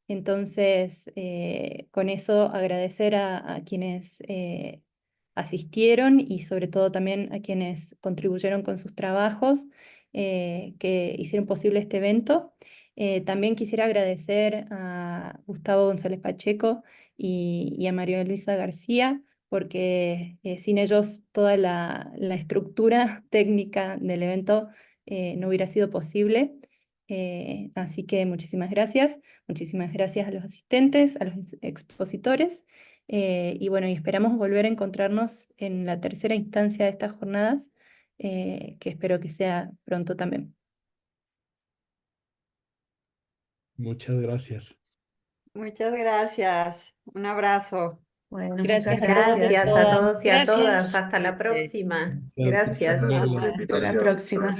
Entonces, con eso agradecer a quienes asistieron y sobre todo también a quienes contribuyeron con sus trabajos, que hicieron posible este evento. También quisiera agradecer a Gustavo González Pacheco y a María Luisa García, porque sin ellos toda la estructura técnica del evento no hubiera sido posible. Así que muchísimas gracias a los asistentes, a los expositores. Y bueno, y esperamos volver a encontrarnos en la tercera instancia de estas jornadas, que espero que sea pronto también. Muchas gracias. Muchas gracias. Un abrazo. Bueno, Gracias muchas a todos y a gracias. Gracias a todas. todos y a todas. Gracias. Hasta la próxima. Gracias, hasta Gracias. luego. Hasta la próxima.